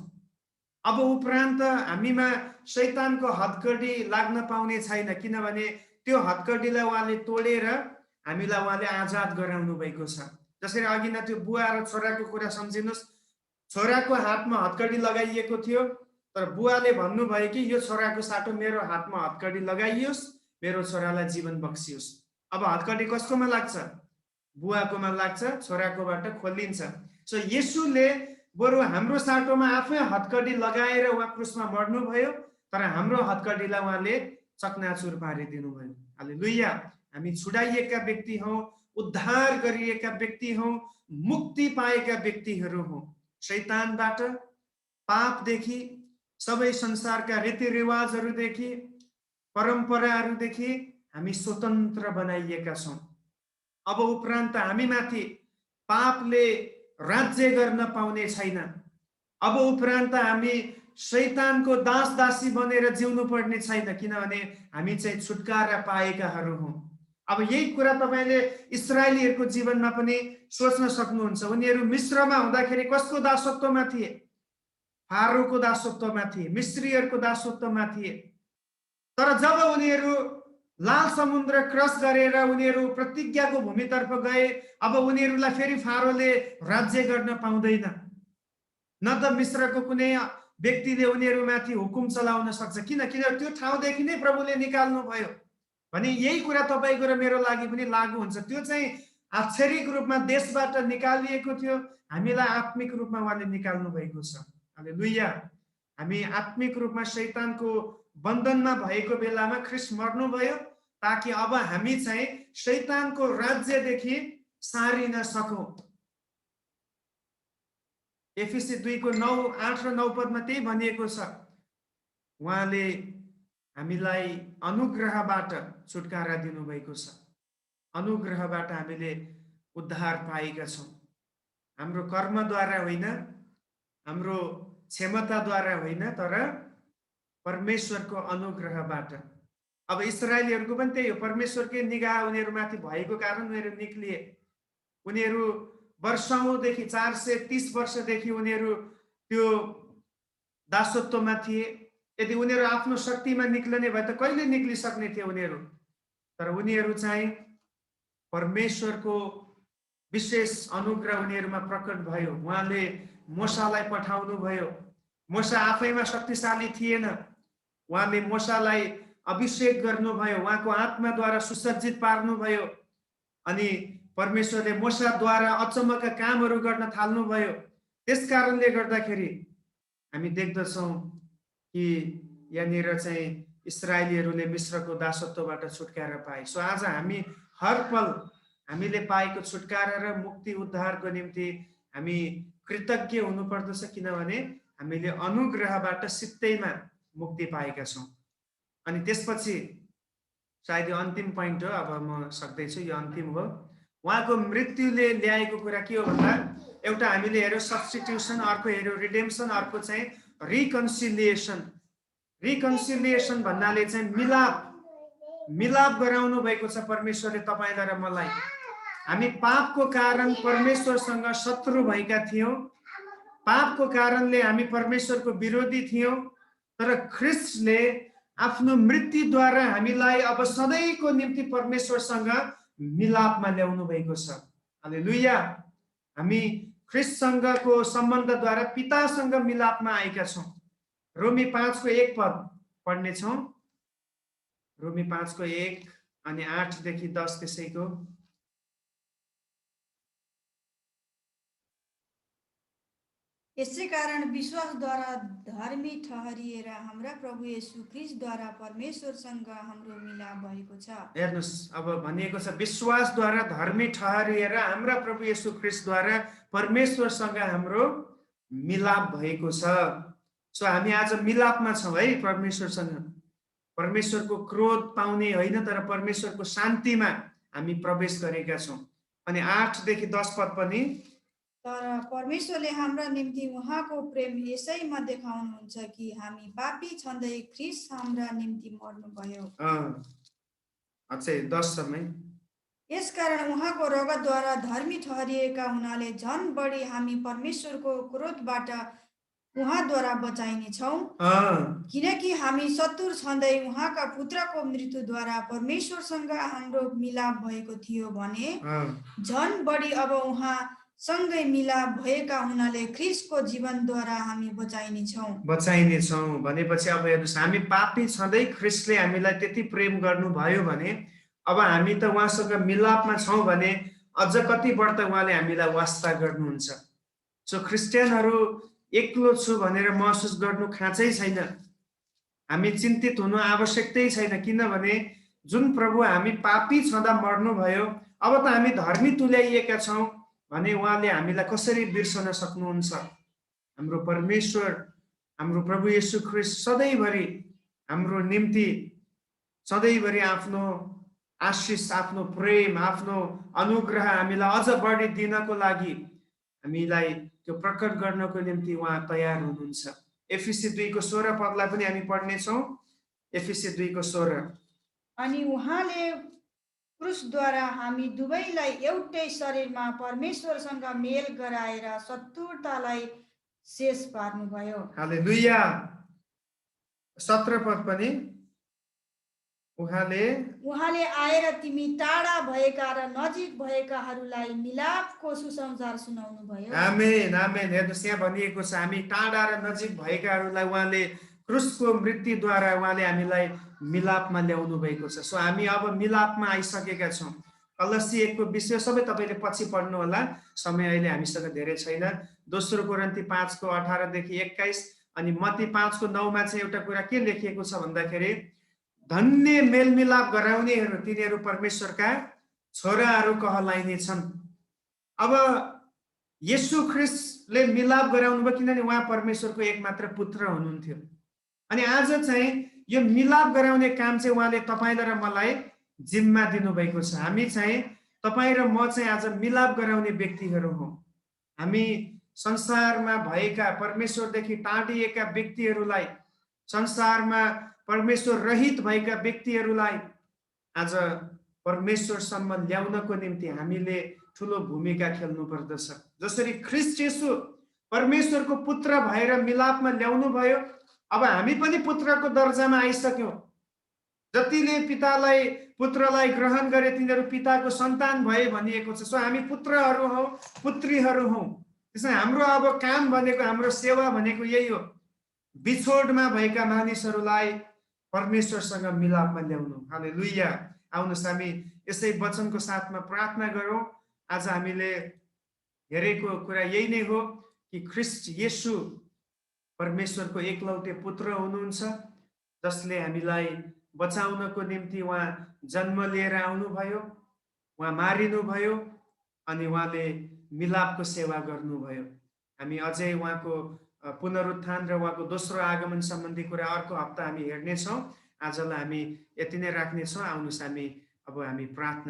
अब उपरान्त हामीमा शैतानको हतकडी लाग्न पाउने छैन, किनभने त्यो हतकडीलाई उहाँले तोडेर हामीलाई उहाँले आजाद गराउनु भएको छ। जसरी अघि नै त्यो बुवा र छोराको कुरा सम्झिनुहोस्। छोराको हातमा हतकडी लगाइएको थियो, तर बुवाले भन्नुभयो कि यो छोराको साटो मेरो हातमा हतकडी लगाइयोस्, मेरो छोरालाई जीवन बक्सियोस्। अब हतकडी कसकोमा लाग्छ? बुवाकोमा लाग्छ, छोराकोबाट खोलिन्छ। सो येशूले बरु हाम्रो साटोमा आफै हतकडी लगाएर उहाँ क्रुसमा मर्नुभयो, तर हाम्रो हतकडीलाई उहाँले चकनाचुर पारिदिनु भयो। हालेलुया। हामी छुडाइएका व्यक्ति हौँ, उद्धार गरिएका व्यक्ति हौँ, मुक्ति पाएका व्यक्तिहरू हौँ। शैतानबाट, पापदेखि, सबै संसारका रीतिरिवाजहरूदेखि, परम्पराहरूदेखि हामी स्वतन्त्र बनाइएका छौँ। अब उपरान्त हामीमाथि पापले राज्य गर्न पाउने छैन। अब उपरान्त हामी शैतानको दास दासी बनेर जिउनु पर्ने छैन, किनभने हामी चाहिँ छुटकारा पाएकाहरू हौँ। अब यही कुरा तपाईँले इस्राएलीहरूको जीवनमा पनि सोच्न सक्नुहुन्छ। उनीहरू मिस्रमा हुँदाखेरि कसको दासत्वमा थिए? फारोको दासत्वमा थिए, मिस्रीहरूको दासत्वमा थिए। तर जब उनीहरू लाल समुद्र क्रस गरेर उनीहरू प्रतिज्ञाको भूमितर्फ गए, अब उनीहरूलाई फेरि फारोले राज्य गर्न पाउँदैन। न त मिस्रको कुनै व्यक्तिले उनीहरूमाथि हुकुम चलाउन सक्छ। किन त्यो ठाउँदेखि नै प्रभुले निकाल्नु भयो भने यही कुरा तपाईँको र मेरो लागि पनि लागू हुन्छ। त्यो चाहिँ आक्षरिक रूपमा देशबाट निकालिएको थियो, हामीलाई आत्मिक रूपमा उहाँले निकाल्नु भएको छ। हालेलुया। हामी आत्मिक रूपमा शैतानको बन्धनमा भएको बेलामा ख्रिस्ट मर्नुभयो ताकि अब हामी चाहिँ शैतानको राज्यदेखि सारिन सकौँ। एफिसी 2 को 9, 8 र 9 पदमा त्यही भनिएको छ। उहाँले हामीलाई अनुग्रहबाट छुटकारा दिनुभएको छ। अनुग्रहबाट हामीले उद्धार पाएका छौँ। हाम्रो कर्मद्वारा होइन, हाम्रो क्षमताद्वारा होइन, तर परमेश्वरको अनुग्रहबाट। अब इस्राएलीहरूको पनि त्यही हो। परमेश्वरकै निगाह उनीहरूमाथि भएको कारण उनीहरू निक्लिए। उनीहरू वर्षौंदेखि 430 वर्षदेखि उनीहरू त्यो दासत्वमा थिए। यदि उनीहरू आफ्नो शक्तिमा निक्लने भए त कहिले निक्लिसक्ने थिए उनीहरू। तर उनीहरू चाहिँ परमेश्वरको विशेष अनुग्रह उनीहरूमा प्रकट भयो। उहाँले मोसालाई पठाउनु भयो। मोसा आफैमा शक्तिशाली थिएन, उहाँले मोसालाई अभिषेक गर्नुभयो, उहाँको आत्माद्वारा सुसज्जित पार्नुभयो। अनि परमेश्वरले मोसाद्वारा अचम्मका कामहरू गर्न थाल्नुभयो। त्यस कारणले गर्दाखेरि हामी देख्दछौँ कि यहाँनिर चाहिँ इस्राएलीहरूले मिस्रको दासत्वबाट छुटकारा पाए। सो आज हामी हर पल हामीले पाएको छुटकारा र मुक्ति उद्धारको निम्ति हामी कृतज्ञ हुनुपर्दछ, किनभने हामीले अनुग्रहबाट सित्तैमा मुक्ति पाएका छौँ। अनि त्यसपछि सायद यो अन्तिम पोइन्ट हो, अब म सक्दैछु, यो अन्तिम हो। उहाँको मृत्युले ल्याएको कुरा के हो भन्दा एउटा हामीले हेऱ्यौँ सब्स्टिट्युसन, अर्को हेऱ्यौँ रिडेम्सन, अर्को चाहिँ रिकन्सिलिएसन। रिकन्सिलिएसन भन्नाले चाहिँ मिलाप गराउनु भएको छ परमेश्वरले तपाईँलाई र मलाई। हामी पापको कारण परमेश्वरसँग शत्रु भएका थियौँ, पापको कारणले हामी परमेश्वरको विरोधी थियौँ, तर ख्रीष्टले आफ्नो मृत्युद्वारा हामीलाई अब सधैँको निम्ति परमेश्वरसँग मिलापमा ल्याउनु भएको छ। हालेलुया। हामी ख्रीष्टसँगको सम्बन्धद्वारा पितासँग मिलापमा आएका छौँ। रोमी 5:1 पढ्नेछौँ। रोमी 5:1 अनि 8देखि 10 त्यसैको। यसै कारण विश्वासद्वारा धर्मी ठहरिएर हाम्रा प्रभु येशू ख्रीष्टद्वारा परमेश्वरसँग हाम्रो मिलाप भएको छ। हेर्नुस्, अब भनिएको छ विश्वासद्वारा धर्मी ठहरिएर हाम्रा प्रभु येशू ख्रीष्टद्वारा परमेश्वरसँग हाम्रो मिलाप भएको छ। सो हामी आज मिलापमा छौँ है परमेश्वरसँग। परमेश्वरको क्रोध पाउने होइन, तर परमेश्वरको शान्तिमा हामी प्रवेश गरेका छौँ। अनि 8देखि 10 पनि, तर परमेश्वरले हाम्रा निम्ति उहाँको प्रेम यसैमा देखाउनुहुन्छ कि हामी पापी छँदै ख्रीष्ट हाम्रा निम्ति मर्नुभयो। अझै 10 समय। यसकारण उहाँको रगतद्वारा धर्मी ठहरिएका हुनाले झन् बढी हामी परमेश्वरको क्रोधबाट उहाँद्वारा बचाइनेछौँ। किनकि हामी शत्रु छँदै उहाँका पुत्रको मृत्युद्वारा परमेश्वरसँग हाम्रो मिलाप भएको थियो भने झन् बढी अब उहाँ सँगै मिलाप भएका हुनाले ख्रीष्टको जीवनद्वारा हामी बचाइनेछौँ भनेपछि अब हेर्नुहोस्, हामी पापी छँदै ख्रीष्टले हामीलाई त्यति प्रेम गर्नुभयो भने अब हामी त उहाँसँग मिलापमा छौँ भने अझ कति बढ्ता उहाँले हामीलाई वास्ता गर्नुहुन्छ। सो क्रिस्चियनहरू एक्लो छु भनेर महसुस गर्नु खाँचै छैन। हामी चिन्तित हुनु आवश्यकतै छैन, किनभने जुन प्रभु हामी पापी छँदा मर्नुभयो, अब त हामी धर्मी तुल्याइएका छौँ भने उहाँले हामीलाई कसरी बिर्सन सक्नुहुन्छ। हाम्रो परमेश्वर, हाम्रो प्रभु येशू ख्रीष्ट सधैँभरि हाम्रो निम्ति सधैँभरि आफ्नो आशिष, आफ्नो प्रेम, आफ्नो अनुग्रह हामीलाई अझ बढी दिनको लागि हामीलाई त्यो प्रकट गर्नको निम्ति उहाँ तयार हुनुहुन्छ। एफिसी 2:16 पनि हामी पढ्नेछौँ। एफिसी 2:16। अनि उहाँले क्रुसद्वारा हामी दुवैलाई एउटै शरीरमा परमेश्वरसँग मेल गराएर शत्रुतालाई शेष पार्नुभयो। हालेलुया। 17 पनि, उहाँले आएर तिमी टाढा भएका र नजिक भएकाहरूलाई मिलापको सुसमाचार सुनाउनु भयो। आमेन, आमेन। हेर्नुहोस्, यहाँ भनिएको छ हामी टाढा र नजिक भएकाहरूलाई उहाँले क्रुसको मृत्युद्वारा उहाँले हामीलाई मिलापमा ल्याउनु भएको छ। सो हामी अब मिलापमा आइसकेका छौँ। कलसी 1को विषय सबै तपाईँले पछि पढ्नु होला, समय अहिले हामीसँग धेरै छैन। दोस्रो कोरिन्थी 5:18देखि 21 अनि मत्ती 5:9 चाहिँ एउटा कुरा के लेखिएको छ भन्दाखेरि, धन्य मेलमिलाप गराउनेहरू तिनीहरू परमेश्वरका छोराहरू कहलाइनेछन्। अब येशू ख्रीष्टले मिलाप गराउनु भयो, किनभने उहाँ परमेश्वरको एकमात्र पुत्र हुनुहुन्थ्यो। अनि आज चाहिँ यो मिलाप गराउने काम चाहिँ उहाँले तपाईँलाई र मलाई जिम्मा दिनुभएको छ। हामी चाहिँ तपाईँ र म चाहिँ आज मिलाप गराउने व्यक्तिहरू हौँ। हामी संसारमा भएका परमेश्वरदेखि टाढिएका व्यक्तिहरूलाई, संसारमा परमेश्वर रहित भएका व्यक्तिहरूलाई आज परमेश्वरसम्म ल्याउनको निम्ति हामीले ठुलो भूमिका खेल्नु पर्दछ। जसरी ख्रीष्ट येशू परमेश्वरको पुत्र भएर मिलापमा ल्याउनु भयो, अब हामी पनि पुत्रको दर्जामा आइसक्यौँ। जतिले पितालाई पुत्रलाई ग्रहण गरे तिनीहरू पिताको सन्तान भए भनिएको छ। सो हामी पुत्रहरू हौँ, पुत्रीहरू हौँ। त्यसैले हाम्रो अब काम भनेको, हाम्रो सेवा भनेको यही हो, बिछोडमा भएका मानिसहरूलाई परमेश्वरसँग मिलापमा ल्याउनु। हालेलुया। आउनुहोस् हामी यसै वचनको साथमा प्रार्थना गरौँ। आज हामीले हेरेको कुरा यही नै हो कि ख्रिस्ट येशू परमेश्वरको एकलौटे पुत्र हुनुहुन्छ, जसले हामीलाई बचाउनको निम्ति उहाँ जन्म लिएर आउनुभयो, उहाँ मारिनुभयो अनि उहाँले मिलापको सेवा गर्नुभयो। हामी अझै उहाँको पुनरुत्थान र उहाँको दोस्रो आगमन सम्बन्धी कुरा अर्को हप्ता हामी हेर्नेछौँ। आजलाई हामी यति नै राख्नेछौँ। आउनुहोस् हामी प्रार्थना